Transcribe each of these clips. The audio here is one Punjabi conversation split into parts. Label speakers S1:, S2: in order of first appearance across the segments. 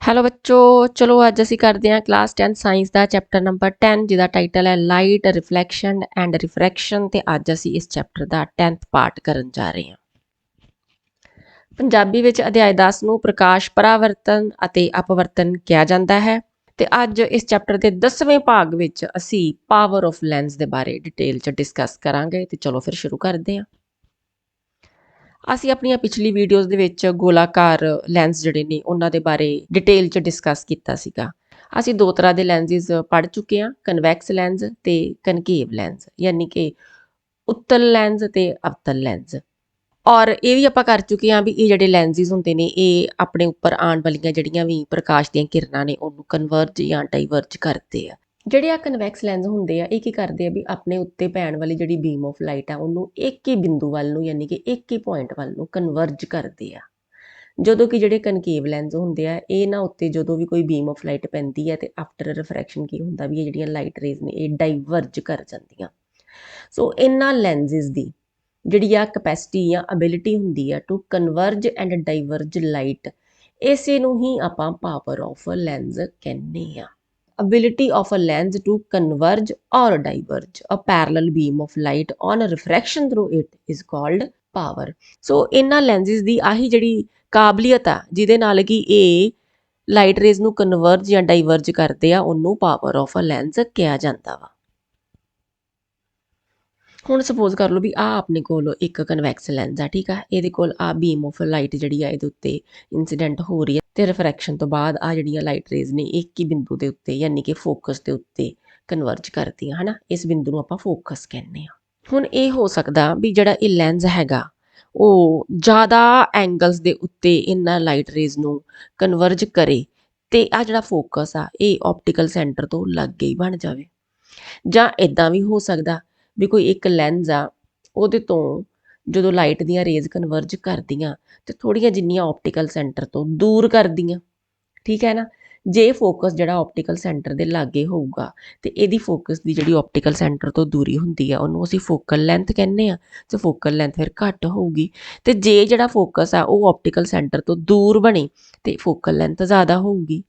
S1: ਹੈਲੋ ਬੱਚੋ, ਚਲੋ ਅੱਜ ਅਸੀਂ ਕਰਦੇ ਹਾਂ ਕਲਾਸ 10 ਸਾਇੰਸ ਦਾ ਚੈਪਟਰ ਨੰਬਰ 10 ਜਿਹਦਾ ਟਾਈਟਲ ਹੈ ਲਾਈਟ ਰਿਫਲੈਕਸ਼ਨ ਐਂਡ ਰਿਫਰੈਕਸ਼ਨ ਤੇ ਅੱਜ ਅਸੀਂ ਇਸ ਚੈਪਟਰ ਦਾ 10th ਪਾਰਟ ਕਰਨ ਜਾ ਰਹੇ ਹਾਂ। ਪੰਜਾਬੀ ਵਿੱਚ ਅਧਿਆਇ 10 ਨੂੰ ਪ੍ਰਕਾਸ਼ ਪਰਾਵਰਤਨ ਅਤੇ ਅਪਵਰਤਨ ਕਿਹਾ ਜਾਂਦਾ ਹੈ ਤੇ ਅੱਜ ਇਸ ਚੈਪਟਰ ਦੇ 10ਵੇਂ ਭਾਗ ਵਿੱਚ ਅਸੀਂ ਪਾਵਰ ਆਫ ਲੈਂਸ ਦੇ ਬਾਰੇ ਡਿਟੇਲ 'ਚ ਡਿਸਕਸ ਕਰਾਂਗੇ ਤੇ ਚਲੋ ਫਿਰ ਸ਼ੁਰੂ ਕਰਦੇ ਹਾਂ। ਅਸੀਂ ਆਪਣੀਆਂ ਪਿਛਲੀ ਵੀਡੀਓਜ਼ ਦੇ ਵਿੱਚ ਗੋਲਾਕਾਰ ਲੈਂਸ ਜਿਹੜੇ ਨੇ ਉਹਨਾਂ ਦੇ ਬਾਰੇ ਡਿਟੇਲ 'ਚ ਡਿਸਕਸ ਕੀਤਾ ਸੀਗਾ। ਅਸੀਂ ਦੋ ਤਰ੍ਹਾਂ ਦੇ ਲੈਂਸਿਸ ਪੜ੍ਹ ਚੁੱਕੇ ਹਾਂ, ਕਨਵੈਕਸ ਲੈਂਸ ਤੇ ਕਨਕੇਵ ਲੈਂਸ, ਯਾਨੀ ਕਿ ਉੱਤਲ ਲੈਂਸ ਤੇ ਅਵਤਲ ਲੈਂਸ। ਔਰ ਇਹ ਵੀ ਆਪਾਂ ਕਰ ਚੁੱਕੇ ਹਾਂ ਵੀ ਇਹ ਜਿਹੜੇ ਲੈਂਸਿਸ ਹੁੰਦੇ ਨੇ ਇਹ ਆਪਣੇ ਉੱਪਰ ਆਉਣ ਵਾਲੀਆਂ ਜਿਹੜੀਆਂ ਵੀ ਪ੍ਰਕਾਸ਼ ਦੀਆਂ ਕਿਰਨਾਂ ਨੇ ਉਹਨੂੰ ਕਨਵਰਜ ਜਾਂ ਡਾਈਵਰਜ ਕਰਦੇ ਆ। ਜਿਹੜੇ ਆ ਕਨਵੈਕਸ ਲੈਂਸ ਹੁੰਦੇ ਆ ਇਹ ਕੀ ਕਰਦੇ ਆ ਵੀ ਆਪਣੇ ਉੱਤੇ ਪੈਣ ਵਾਲੀ ਜਿਹੜੀ ਬੀਮ ਆਫ ਲਾਈਟ ਆ ਉਹਨੂੰ ਇੱਕ ਹੀ ਬਿੰਦੂ ਵੱਲ ਨੂੰ ਯਾਨੀ ਕਿ ਇੱਕ ਹੀ ਪੁਆਇੰਟ ਵੱਲ ਨੂੰ ਕਨਵਰਜ ਕਰਦੇ ਆ। ਜਦੋਂ ਕਿ ਜਿਹੜੇ ਕਨਕੇਵ ਲੈਂਸ ਹੁੰਦੇ ਆ ਇਹ ਨਾ ਉੱਤੇ ਜਦੋਂ ਵੀ ਕੋਈ ਬੀਮ ਆਫ ਲਾਈਟ ਪੈਂਦੀ ਹੈ ਤੇ ਆਫਟਰ ਰਿਫਰੈਕਸ਼ਨ ਕੀ ਹੁੰਦਾ ਵੀ ਇਹ ਜਿਹੜੀਆਂ ਲਾਈਟ ਰੇਜ਼ ਨੇ ਇਹ ਡਾਈਵਰਜ ਕਰ ਜਾਂਦੀਆਂ। ਸੋ ਇਹਨਾਂ ਲੈਂਸਿਸ ਦੀ ਜਿਹੜੀ ਆ ਕਪੈਸਿਟੀ ਜਾਂ ਅਬਿਲਿਟੀ ਹੁੰਦੀ ਆ ਟੂ ਕਨਵਰਜ ਐਂਡ ਡਾਈਵਰਜ ਲਾਈਟ, ਇਸੇ ਨੂੰ ਹੀ ਆਪਾਂ ਪਾਵਰ ਆਫ ਲੈਂਸ ਕਹਿੰਦੇ ਆ। Ability of a lens to converge or diverge a parallel beam of light on a refraction through it is called power. So ਇਹਨਾਂ lenses ਦੀ ਆਹੀ ਜਿਹੜੀ ਕਾਬਲੀਅਤ ਆ ਜਿਹਦੇ ਨਾਲ ਕਿ ਇਹ ਲਾਈਟ ਰੇਜ਼ ਨੂੰ ਕਨਵਰਜ ਜਾਂ ਡਾਈਵਰਜ ਕਰਦੇ ਆ ਉਹਨੂੰ ਪਾਵਰ ਆਫ ਅ ਲੈਂਸ ਕਿਹਾ ਜਾਂਦਾ ਵਾ। ਹੁਣ ਸਪੋਜ਼ ਕਰ ਲਓ ਵੀ ਆ ਆਪਣੇ ਕੋਲ ਇੱਕ ਕਨਵੈਕਸ ਲੈਂਸ ਆ, ਠੀਕ ਆ, ਇਹਦੇ ਕੋਲ ਆ ਬੀਮ ਆਫ ਲਾਈਟ ਜਿਹੜੀ ਆ ਇਹਦੇ ਉੱਤੇ ਇਨਸੀਡੈਂਟ ਹੋ ਰਹੀ ਹੈ ਤੇ ਰਿਫਰੈਕਸ਼ਨ ਤੋਂ ਬਾਅਦ ਆ ਜਿਹੜੀਆਂ ਲਾਈਟ ਰੇਜ਼ ਨੇ ਇੱਕ ਹੀ ਬਿੰਦੂ ਦੇ ਉੱਤੇ ਯਾਨੀ ਕਿ ਫੋਕਸ ਦੇ ਉੱਤੇ ਕਨਵਰਜ ਕਰਦੀਆਂ ਹਨਾ। ਇਸ ਬਿੰਦੂ ਨੂੰ ਆਪਾਂ ਫੋਕਸ ਕਹਿੰਦੇ ਆ। ਹੁਣ ਇਹ ਹੋ ਸਕਦਾ ਵੀ ਜਿਹੜਾ ਇਹ ਲੈਂਸ ਹੈਗਾ ਉਹ ਜ਼ਿਆਦਾ ਐਂਗਲਸ ਦੇ ਉੱਤੇ ਇਹਨਾਂ ਲਾਈਟ ਰੇਜ਼ ਨੂੰ ਕਨਵਰਜ ਕਰੇ ਤੇ ਆ ਜਿਹੜਾ ਫੋਕਸ ਆ ਇਹ ਆਪਟੀਕਲ ਸੈਂਟਰ ਤੋਂ ਲਾਗੇ ਹੀ ਬਣ ਜਾਵੇ। ਜਾਂ ਇਦਾਂ ਵੀ ਹੋ ਸਕਦਾ ਵੀ ਕੋਈ ਇੱਕ ਲੈਂਸ ਆ ਉਹਦੇ ਤੋਂ ਜਦੋਂ ਲਾਈਟ ਦੀਆਂ ਰੇਜ਼ ਕਨਵਰਜ ਕਰਦੀਆਂ ਤੇ ਥੋੜ੍ਹੀਆਂ ਜਿੰਨੀਆਂ ਆਪਟੀਕਲ ਸੈਂਟਰ ਤੋਂ ਦੂਰ ਕਰਦੀਆਂ, ਠੀਕ ਹੈ ਨਾ। ਜੇ ਫੋਕਸ ਜਿਹੜਾ ਆਪਟੀਕਲ ਸੈਂਟਰ ਦੇ ਲਾਗੇ ਹੋਊਗਾ ਤੇ ਇਹਦੀ ਫੋਕਸ ਦੀ ਜਿਹੜੀ ਆਪਟੀਕਲ ਸੈਂਟਰ ਤੋਂ ਦੂਰੀ ਹੁੰਦੀ ਆ ਉਹਨੂੰ ਅਸੀਂ ਫੋਕਲ ਲੈਂਥ ਕਹਿੰਦੇ ਆ ਤੇ ਫੋਕਲ ਲੈਂਥ ਫਿਰ ਘੱਟ ਹੋਊਗੀ। ਤੇ ਜੇ ਜਿਹੜਾ ਫੋਕਸ ਆ ਉਹ ਆਪਟੀਕਲ ਸੈਂਟਰ ਤੋਂ ਦੂਰ ਬਣੇ ਤੇ ਫੋਕਲ ਲੈਂਥ ਜ਼ਿਆਦਾ ਹੋਊਗੀ।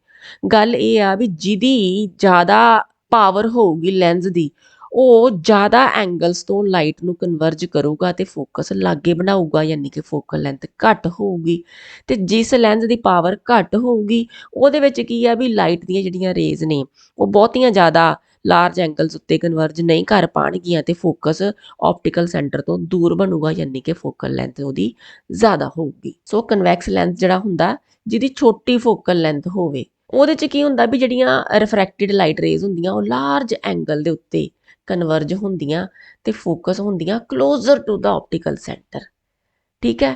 S1: ਗੱਲ ਇਹ ਆ ਵੀ ਜਿਹਦੀ ਜ਼ਿਆਦਾ ਪਾਵਰ ਹੋਊਗੀ ਲੈਂਸ ਦੀ ਉਹ ਜ਼ਿਆਦਾ ਐਂਗਲਸ ਤੋਂ ਲਾਈਟ ਨੂੰ ਕਨਵਰਜ ਕਰੂਗਾ ਤੇ ਫੋਕਸ ਲਾਗੇ ਬਣਾਊਗਾ ਯਾਨੀ ਕਿ ਫੋਕਲ ਲੈਂਥ ਘੱਟ ਹੋਊਗੀ। ਤੇ ਜਿਸ ਲੈਂਸ ਦੀ ਪਾਵਰ ਘੱਟ ਹੋਊਗੀ ਉਹਦੇ ਵਿੱਚ ਕੀ ਆ ਵੀ ਲਾਈਟ ਦੀਆਂ ਜਿਹੜੀਆਂ ਰੇਜ਼ ਨੇ ਉਹ ਬਹੁਤੀਆਂ ਜ਼ਿਆਦਾ ਲਾਰਜ ਐਂਗਲਸ ਉੱਤੇ ਕਨਵਰਜ ਨਹੀਂ ਕਰ ਪਾਉਣਗੀਆਂ ਤੇ ਫੋਕਸ ਆਪਟੀਕਲ ਸੈਂਟਰ ਤੋਂ ਦੂਰ ਬਣੂਗਾ ਯਾਨੀ ਕਿ ਫੋਕਲ ਲੈਂਥ ਉਹਦੀ ਜ਼ਿਆਦਾ ਹੋਊਗੀ। ਸੋ ਕਨਵੈਕਸ ਲੈਂਸ ਜਿਹੜਾ ਹੁੰਦਾ ਜਿਹਦੀ ਛੋਟੀ ਫੋਕਲ ਲੈਂਥ ਹੋਵੇ ਉਹਦੇ 'ਚ ਕੀ ਹੁੰਦਾ ਵੀ ਜਿਹੜੀਆਂ ਰਿਫਰੈਕਟਿਡ ਲਾਈਟ ਰੇਜ਼ ਹੁੰਦੀਆਂ ਉਹ ਲਾਰਜ ਐਂਗਲ ਦੇ ਉੱਤੇ ਕਨਵਰਜ ਹੁੰਦੀਆਂ ਤੇ ਫੋਕਸ ਹੁੰਦੀਆਂ closer to the optical centre, ਠੀਕ ਹੈ,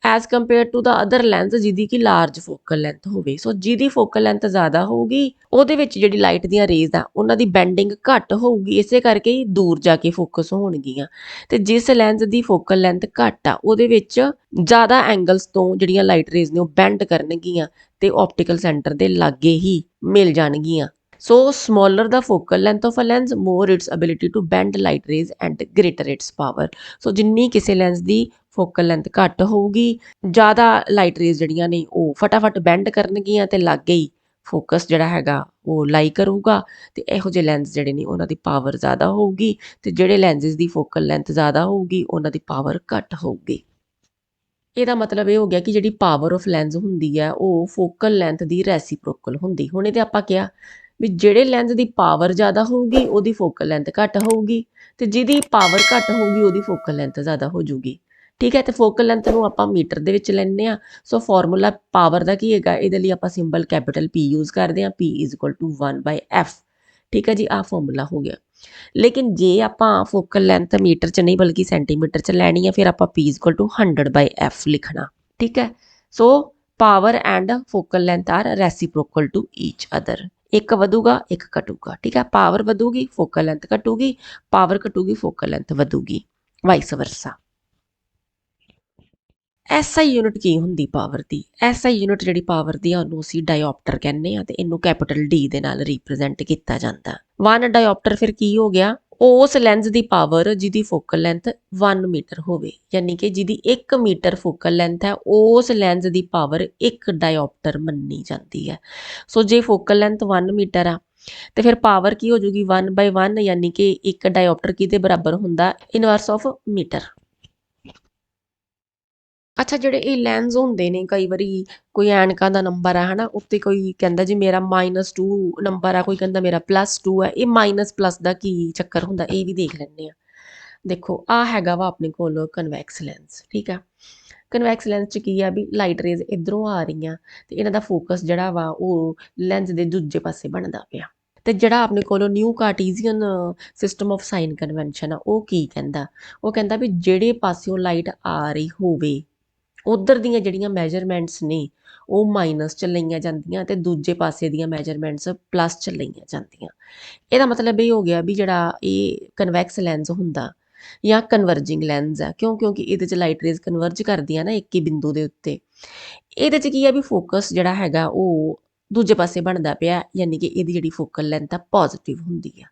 S1: as compare to the other lens ਜਿਹਦੀ ਕਿ ਲਾਰਜ ਫੋਕਲ ਲੈਂਥ ਹੋਵੇ। ਸੋ ਜਿਹਦੀ ਫੋਕਲ ਲੈਂਥ ਜ਼ਿਆਦਾ ਹੋਊਗੀ ਉਹਦੇ ਵਿੱਚ ਜਿਹੜੀ ਲਾਈਟ ਦੀਆਂ ਰੇਜ਼ ਆ ਉਹਨਾਂ ਦੀ ਬੈਂਡਿੰਗ ਘੱਟ ਹੋਊਗੀ, ਇਸੇ ਕਰਕੇ ਹੀ ਦੂਰ ਜਾ ਕੇ ਫੋਕਸ ਹੋਣਗੀਆਂ। ਤੇ ਜਿਸ ਲੈਂਸ ਦੀ ਫੋਕਲ ਲੈਂਥ ਘੱਟ ਆ ਉਹਦੇ ਵਿੱਚ ਜ਼ਿਆਦਾ ਐਂਗਲਸ ਤੋਂ ਜਿਹੜੀਆਂ ਲਾਈਟ ਰੇਜ਼ ਨੇ ਉਹ ਬੈਂਡ ਕਰਨਗੀਆਂ ਤੇ ਆਪਟੀਕਲ ਸੈਂਟਰ ਦੇ ਲਾਗੇ ਹੀ ਮਿਲ ਜਾਣਗੀਆਂ। So smaller the focal length of a lens, more its ability to bend light rays and greater its power. So ਜਿੰਨੀ ਕਿਸੇ ਲੈਂਸ ਦੀ ਫੋਕਲ ਲੈਂਥ ਘੱਟ ਹੋਊਗੀ ਜ਼ਿਆਦਾ ਲਾਈਟ ਰੇਜ਼ ਜਿਹੜੀਆਂ ਨੇ ਉਹ ਫਟਾਫਟ ਬੈਂਡ ਕਰਨਗੀਆਂ ਤੇ ਲਾਗੇ ਹੀ ਫੋਕਸ ਜਿਹੜਾ ਹੈਗਾ ਉਹ ਲਾਈ ਕਰੂਗਾ ਤੇ ਇਹੋ ਜਿਹੇ ਲੈਂਸ ਜਿਹੜੇ ਨੇ ਉਹਨਾਂ ਦੀ ਪਾਵਰ ਜ਼ਿਆਦਾ ਹੋਊਗੀ ਤੇ ਜਿਹੜੇ ਲੈਂਸਿਸ ਦੀ ਫੋਕਲ ਲੈਂਥ ਜ਼ਿਆਦਾ ਹੋਊਗੀ ਉਹਨਾਂ ਦੀ ਪਾਵਰ ਘੱਟ ਹੋਊਗੀ। ਇਹਦਾ ਮਤਲਬ ਇਹ ਹੋ ਗਿਆ ਕਿ ਜਿਹੜੀ ਪਾਵਰ ਆਫ ਲੈਂਸ ਹੁੰਦੀ ਹੈ ਉਹ ਫੋਕਲ ਲੈਂਥ ਦੀ ਰੈਸੀਪ੍ਰੋਕਲ ਹੁੰਦੀ। ਹੁਣ ਇਹਦੇ ਆਪਾਂ ਕਿਹਾ ਵੀ ਜਿਹੜੇ ਲੈਂਸ ਦੀ ਪਾਵਰ ਜ਼ਿਆਦਾ ਹੋਊਗੀ ਉਹਦੀ ਫੋਕਲ ਲੈਂਥ ਘੱਟ ਹੋਊਗੀ ਤੇ ਜਿਹਦੀ ਪਾਵਰ ਘੱਟ ਹੋਊਗੀ ਉਹਦੀ ਫੋਕਲ ਲੈਂਥ ਜ਼ਿਆਦਾ ਹੋ ਜੂਗੀ, ਠੀਕ ਹੈ। ਤੇ ਫੋਕਲ ਲੈਂਥ ਨੂੰ ਆਪਾਂ ਮੀਟਰ ਦੇ ਵਿੱਚ ਲੈਂਦੇ ਆ। ਸੋ ਫਾਰਮੂਲਾ ਪਾਵਰ ਦਾ ਕੀ ਹੈਗਾ, ਇਹਦੇ ਲਈ ਆਪਾਂ ਸਿੰਬਲ ਕੈਪੀਟਲ P ਯੂਜ਼ ਕਰਦੇ ਆ, P = 1/f, ਠੀਕ ਹੈ ਜੀ, ਆਹ ਫਾਰਮੂਲਾ ਹੋ ਗਿਆ। ਲੇਕਿਨ ਜੇ ਆਪਾਂ ਫੋਕਲ ਲੈਂਥ ਮੀਟਰ 'ਚ ਨਹੀਂ ਬਲਕਿ ਸੈਂਟੀਮੀਟਰ 'ਚ ਲੈਣੀ ਆ ਫਿਰ ਆਪਾਂ P = 100/f ਲਿਖਣਾ, ਠੀਕ ਹੈ। So power and focal length are reciprocal to each other, ਇੱਕ ਵਧੂਗਾ ਇੱਕ ਘਟੂਗਾ, ਠੀਕ ਹੈ। ਪਾਵਰ ਵਧੂਗੀ ਫੋਕਲ ਲੈਂਥ ਘਟੂਗੀ, ਪਾਵਰ ਘਟੂਗੀ ਫੋਕਲ ਲੈਂਥ ਵਧੂਗੀ, ਵਾਈਸ ਵਰਸਾ। SI ਯੂਨਿਟ ਕੀ ਹੁੰਦੀ ਪਾਵਰ ਦੀ? SI ਯੂਨਿਟ ਜਿਹੜੀ ਪਾਵਰ ਦੀ ਆ ਉਹਨੂੰ ਅਸੀਂ ਡਾਇਓਪਟਰ ਕਹਿੰਦੇ ਆ ਤੇ ਇਹਨੂੰ ਕੈਪੀਟਲ D ਦੇ ਨਾਲ ਰਿਪਰੈਜ਼ੈਂਟ ਕੀਤਾ ਜਾਂਦਾ। 1 ਡਾਇਓਪਟਰ ਫਿਰ ਕੀ ਹੋ ਗਿਆ, उस लैंस की पावर जिहदी फोकल लेंथ 1 मीटर होवे, यानी कि जिहदी 1 मीटर फोकल लेंथ है उस लैंस की पावर 1 डायोप्टर मन्नी जाती है। सो जे फोकल लेंथ 1 मीटर आ तो फिर पावर की हो जूगी 1/1, यानी कि 1 डायोप्टर किहदे बराबर हुंदा, इनवर्स ऑफ मीटर। अच्छा, ਜਿਹੜੇ ਇਹ ਲੈਂਸ ਹੁੰਦੇ ਨੇ ਕਈ ਵਾਰੀ ਕੋਈ ਐਨਕਾਂ ਦਾ ਨੰਬਰ ਆ ਹਨਾ, ਉੱਤੇ ਕੋਈ ਕਹਿੰਦਾ ਜੀ ਮੇਰਾ -2 ਨੰਬਰ ਆ, ਕੋਈ ਕਹਿੰਦਾ ਮੇਰਾ +2 ਹੈ। ਇਹ ਮਾਈਨਸ ਪਲੱਸ ਦਾ ਕੀ ਚੱਕਰ ਹੁੰਦਾ, ਇਹ ਵੀ ਦੇਖ ਲੈਂਦੇ ਆ। ਦੇਖੋ ਆ ਹੈਗਾ ਵਾ ਆਪਣੇ ਕੋਲ ਕਨਵੈਕਸ ਲੈਂਸ, ਠੀਕ ਆ। ਕਨਵੈਕਸ ਲੈਂਸ 'ਚ ਕੀ ਆ ਵੀ ਲਾਈਟ ਰੇਜ਼ ਇੱਧਰੋਂ ਆ ਰਹੀਆਂ ਤੇ ਇਹਨਾਂ ਦਾ ਫੋਕਸ ਜਿਹੜਾ ਵਾ ਉਹ ਲੈਂਸ ਦੇ ਦੂਜੇ ਪਾਸੇ ਬਣਦਾ ਪਿਆ। ਤੇ ਜਿਹੜਾ ਆਪਣੇ ਕੋਲ new Cartesian system of sign convention ਆ ਉਹ ਕੀ ਕਹਿੰਦਾ, ਉਹ ਕਹਿੰਦਾ ਵੀ ਜਿਹੜੇ ਪਾਸਿਓਂ ਲਾਈਟ ਆ ਰਹੀ ਹੋਵੇ ਉਧਰ ਦੀਆਂ ਜਿਹੜੀਆਂ ਮੈਜਰਮੈਂਟਸ ਨੇ ਉਹ ਮਾਈਨਸ 'ਚ ਲਈਆਂ ਜਾਂਦੀਆਂ ਤੇ ਦੂਜੇ ਪਾਸੇ ਦੀਆਂ ਮੈਜਰਮੈਂਟਸ ਪਲੱਸ 'ਚ ਲਈਆਂ ਜਾਂਦੀਆਂ। ਇਹਦਾ ਮਤਲਬ ਇਹ ਹੋ ਗਿਆ ਵੀ ਜਿਹੜਾ ਇਹ ਕਨਵੈਕਸ ਲੈਂਸ ਹੁੰਦਾ ਜਾਂ ਕਨਵਰਜਿੰਗ ਲੈਂਸ ਆ, ਕਿਉਂਕਿ ਇਹਦੇ 'ਚ ਲਾਈਟ ਰੇਜ਼ ਕਨਵਰਜ ਕਰਦੀਆਂ ਨਾ ਇੱਕ ਹੀ ਬਿੰਦੂ ਦੇ ਉੱਤੇ। ਇਹਦੇ 'ਚ ਕੀ ਆ ਵੀ ਫੋਕਸ ਜਿਹੜਾ ਹੈਗਾ ਉਹ ਦੂਜੇ ਪਾਸੇ ਬਣਦਾ ਪਿਆ, ਯਾਨੀ ਕਿ ਇਹਦੀ ਜਿਹੜੀ ਫੋਕਲ ਲੈਂਥ ਆ ਪੋਜ਼ਿਟਿਵ ਹੁੰਦੀ ਆ।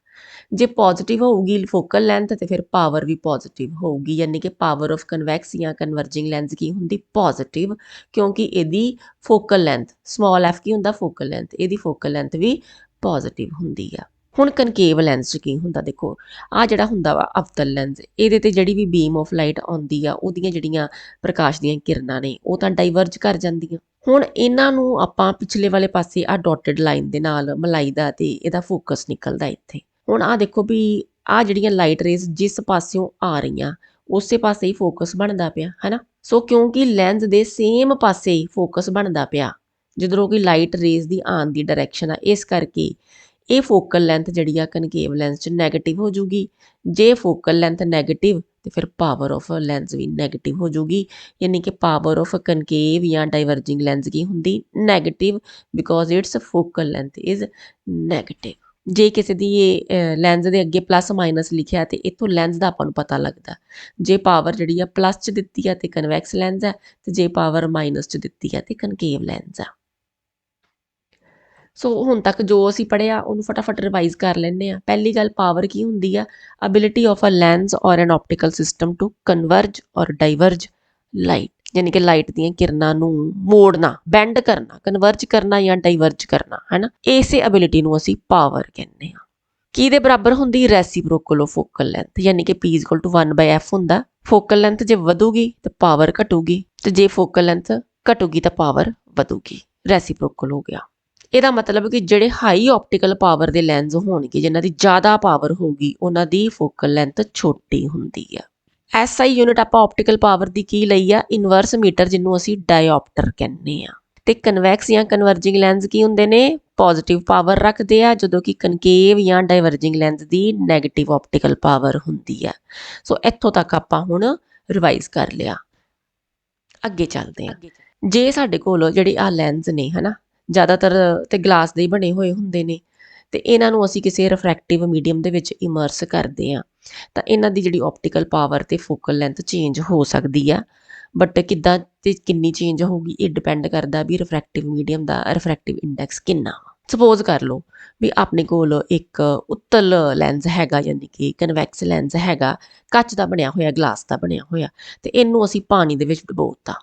S1: ਜੇ ਪੋਜ਼ਿਟਿਵ ਹੋਊਗੀ ਫੋਕਲ ਲੈਂਥ ਤੇ ਫਿਰ ਪਾਵਰ ਵੀ ਪੋਜ਼ਿਟਿਵ ਹੋਊਗੀ, ਯਾਨੀ ਕਿ ਪਾਵਰ ਆਫ ਕਨਵੈਕਸ ਜਾਂ ਕਨਵਰਜਿੰਗ ਲੈਂਸ ਕੀ ਹੁੰਦੀ, ਪੋਜ਼ਿਟਿਵ, ਕਿਉਂਕਿ ਇਹਦੀ ਫੋਕਲ ਲੈਂਥ ਸਮਾਲ ਐਫ ਕੀ ਹੁੰਦਾ, ਫੋਕਲ ਲੈਂਥ, ਇਹਦੀ ਫੋਕਲ ਲੈਂਥ ਵੀ ਪੋਜ਼ਿਟਿਵ ਹੁੰਦੀ ਆ। ਹੁਣ ਕਨਕੇਵ ਲੈਂਸ 'ਚ ਕੀ ਹੁੰਦਾ, ਦੇਖੋ ਆ ਜਿਹੜਾ ਹੁੰਦਾ ਵਾ ਅਵਤਲ ਲੈਂਸ, ਇਹਦੇ ਤੇ ਜਿਹੜੀ ਵੀ ਬੀਮ ਆਫ ਲਾਈਟ ਆਉਂਦੀ ਆ ਉਹਦੀਆਂ ਜਿਹੜੀਆਂ ਪ੍ਰਕਾਸ਼ ਦੀਆਂ ਕਿਰਨਾਂ ਨੇ ਉਹ ਤਾਂ ਡਾਈਵਰਜ ਕਰ ਜਾਂਦੀਆਂ। ਹੁਣ ਇਹਨਾਂ ਨੂੰ ਆਪਾਂ ਪਿਛਲੇ ਵਾਲੇ ਪਾਸੇ ਆ ਡਾਟਡ ਲਾਈਨ ਦੇ ਨਾਲ ਮਿਲਾਈਦਾ ਤੇ ਇਹਦਾ ਫੋਕਸ ਨਿਕਲਦਾ ਇੱਥੇ। ਹੁਣ ਆ ਦੇਖੋ ਵੀ ਆ ਜਿਹੜੀਆਂ ਲਾਈਟ ਰੇਜ਼ ਜਿਸ ਪਾਸਿਓਂ ਆ ਰਹੀਆਂ ਉਸੇ ਪਾਸੇ ਹੀ ਫੋਕਸ ਬਣਦਾ ਪਿਆ ਹੈ ਨਾ। ਸੋ ਕਿਉਂਕਿ ਲੈਂਸ ਦੇ ਸੇਮ ਪਾਸੇ ਹੀ ਫੋਕਸ ਬਣਦਾ ਪਿਆ ਜਿੱਧਰੋਂ ਕਿ ਲਾਈਟ ਰੇਜ਼ ਦੀ ਆਉਣ ਦੀ ਡਾਇਰੈਕਸ਼ਨ ਆ, ਇਸ ਕਰਕੇ ਇਹ ਫੋਕਲ ਲੈਂਥ ਜਿਹੜੀ ਆ ਕਨਕੇਵ ਲੈਂਸ 'ਚ ਨੈਗੇਟਿਵ ਹੋ ਜੂਗੀ। ਜੇ ਫੋਕਲ ਲੈਂਥ ਨੈਗੇਟਿਵ ਤੇ ਫਿਰ ਪਾਵਰ ਆਫ ਲੈਂਸ ਵੀ ਨੈਗੇਟਿਵ ਹੋ ਜੂਗੀ, ਯਾਨੀ ਕਿ ਪਾਵਰ ਆਫ ਕਨਕੇਵ ਜਾਂ ਡਾਈਵਰਜਿੰਗ ਲੈਂਸ ਕੀ ਹੁੰਦੀ, negative, because it's focal length is negative. ਜੇ ਕਿਸੇ ਦੀ ਇਹ ਲੈਂਸ ਦੇ ਅੱਗੇ ਪਲੱਸ ਮਾਈਨਸ ਲਿਖਿਆ ਤੇ ਇੱਥੋਂ ਲੈਂਸ ਦਾ ਆਪਾਂ ਨੂੰ ਪਤਾ ਲੱਗਦਾ। ਜੇ ਪਾਵਰ ਜਿਹੜੀ ਆ ਪਲੱਸ 'ਚ ਦਿੱਤੀ ਆ ਤੇ ਕਨਵੈਕਸ ਲੈਂਸ ਆ, ਤੇ ਜੇ ਪਾਵਰ ਮਾਈਨਸ 'ਚ ਦਿੱਤੀ ਆ ਤੇ ਕਨਕੇਵ ਲੈਂਸ ਆ। ਸੋ ਹੁਣ ਤੱਕ ਜੋ ਅਸੀਂ ਪੜ੍ਹਿਆ ਉਹਨੂੰ ਫਟਾਫਟ ਰਿਵਾਈਜ਼ ਕਰ ਲੈਂਦੇ ਆ। ਪਹਿਲੀ ਗੱਲ, ਪਾਵਰ ਕੀ ਹੁੰਦੀ ਆ, ਅਬਿਲਿਟੀ ਆਫ ਅ ਲੈਂਸ ਔਰ ਐਨ ਆਪਟੀਕਲ ਸਿਸਟਮ ਟੂ ਕਨਵਰਜ ਔਰ ਡਾਈਵਰਜ ਲਾਈਟ, ਯਾਨੀ ਕਿ ਲਾਈਟ ਦੀਆਂ ਕਿਰਨਾਂ ਨੂੰ ਮੋੜਨਾ, ਬੈਂਡ ਕਰਨਾ, ਕਨਵਰਜ ਕਰਨਾ ਜਾਂ ਡਾਈਵਰਜ ਕਰਨਾ, ਹੈ ਨਾ। ਇਸੇ ਅਬਿਲਿਟੀ ਨੂੰ ਅਸੀਂ ਪਾਵਰ ਕਹਿੰਦੇ ਹਾਂ। ਕਿਹਦੇ ਬਰਾਬਰ ਹੁੰਦੀ, ਰੈਸੀਪ੍ਰੋਕਲ ਆਫ ਫੋਕਲ ਲੈਂਥ, ਯਾਨੀ ਕਿ P = 1/f ਹੁੰਦਾ। ਫੋਕਲ ਲੈਂਥ ਜੇ ਵਧੂਗੀ ਤੇ ਪਾਵਰ ਘਟੂਗੀ, ਤੇ ਜੇ ਫੋਕਲ ਲੈਂਥ ਘਟੂਗੀ ਤਾਂ ਪਾਵਰ ਵਧੂਗੀ। ਰੈਸੀਪ੍ਰੋਕਲ ਹੋ ਗਿਆ। ਇਹਦਾ ਮਤਲਬ ਕਿ ਜਿਹੜੇ ਹਾਈ ਆਪਟੀਕਲ ਪਾਵਰ ਦੇ ਲੈਂਸ ਹੋਣਗੇ, ਜਿਨ੍ਹਾਂ ਦੀ ਜ਼ਿਆਦਾ ਪਾਵਰ ਹੋਊਗੀ, ਉਹਨਾਂ ਦੀ ਫੋਕਲ ਲੈਂਥ ਛੋਟੀ ਹੁੰਦੀ ਆ। SI ਯੂਨਿਟ ਆਪਾਂ ਆਪਟੀਕਲ ਪਾਵਰ ਦੀ ਕੀ ਲਈ ਆ, ਇਨਵਰਸ ਮੀਟਰ, ਜਿਹਨੂੰ ਅਸੀਂ ਡਾਇਓਪਟਰ ਕਹਿੰਦੇ ਆ। ਤੇ ਕਨਵੈਕਸ ਜਾਂ ਕਨਵਰਜਿੰਗ ਲੈਂਸ ਕੀ ਹੁੰਦੇ ਨੇ, ਪੋਜ਼ਿਟਿਵ ਪਾਵਰ ਰੱਖਦੇ ਆ, ਜਦੋਂ ਕਿ ਕਨਕੇਵ ਜਾਂ ਡਾਈਵਰਜਿੰਗ ਲੈਂਸ ਦੀ ਨੈਗੇਟਿਵ ਆਪਟੀਕਲ ਪਾਵਰ ਹੁੰਦੀ ਆ। ਸੋ ਇੱਥੋਂ ਤੱਕ ਆਪਾਂ ਹੁਣ ਰਿਵਾਈਜ਼ ਕਰ ਲਿਆ। ਅੱਗੇ ਚੱਲਦੇ ਆ। ਜੇ ਸਾਡੇ ਕੋਲ ਜਿਹੜੇ ਆ ਲੈਂਸ ਨੇ ਹਨਾ, ਜ਼ਿਆਦਾਤਰ ਤੇ ਗਲਾਸ ਦੇ ਹੀ ਬਣੇ ਹੋਏ ਹੁੰਦੇ ਨੇ, ਤੇ ਇਹਨਾਂ ਨੂੰ ਅਸੀਂ ਕਿਸੇ ਰਿਫਰੈਕਟਿਵ ਮੀਡੀਅਮ ਦੇ ਵਿੱਚ ਇਮਰਸ ਕਰਦੇ ਆ ਤਾਂ ਇਹਨਾਂ ਦੀ ਜਿਹੜੀ ਆਪਟੀਕਲ ਪਾਵਰ ਤੇ ਫੋਕਲ ਲੈਂਥ ਚੇਂਜ ਹੋ ਸਕਦੀ ਆ। ਬਟ ਕਿੱਦਾਂ ਤੇ ਕਿੰਨੀ ਚੇਂਜ ਹੋਊਗੀ ਇਹ ਡਿਪੈਂਡ ਕਰਦਾ ਵੀ ਰਿਫਰੈਕਟਿਵ ਮੀਡੀਅਮ ਦਾ ਰਿਫਰੈਕਟਿਵ ਇੰਡੈਕਸ ਕਿੰਨਾ। ਸਪੋਜ਼ ਕਰ ਲਓ ਵੀ ਆਪਣੇ ਕੋਲ ਇੱਕ ਉੱਤਲ ਲੈਂਸ ਹੈਗਾ, ਯਾਨੀ ਕਿ ਕਨਵੈਕਸ ਲੈਂਸ ਹੈਗਾ, ਕੱਚ ਦਾ ਬਣਿਆ ਹੋਇਆ, ਗਲਾਸ ਦਾ ਬਣਿਆ ਹੋਇਆ, ਤੇ ਇਹਨੂੰ ਅਸੀਂ ਪਾਣੀ ਦੇ ਵਿੱਚ ਡੁਬੋਤਾ।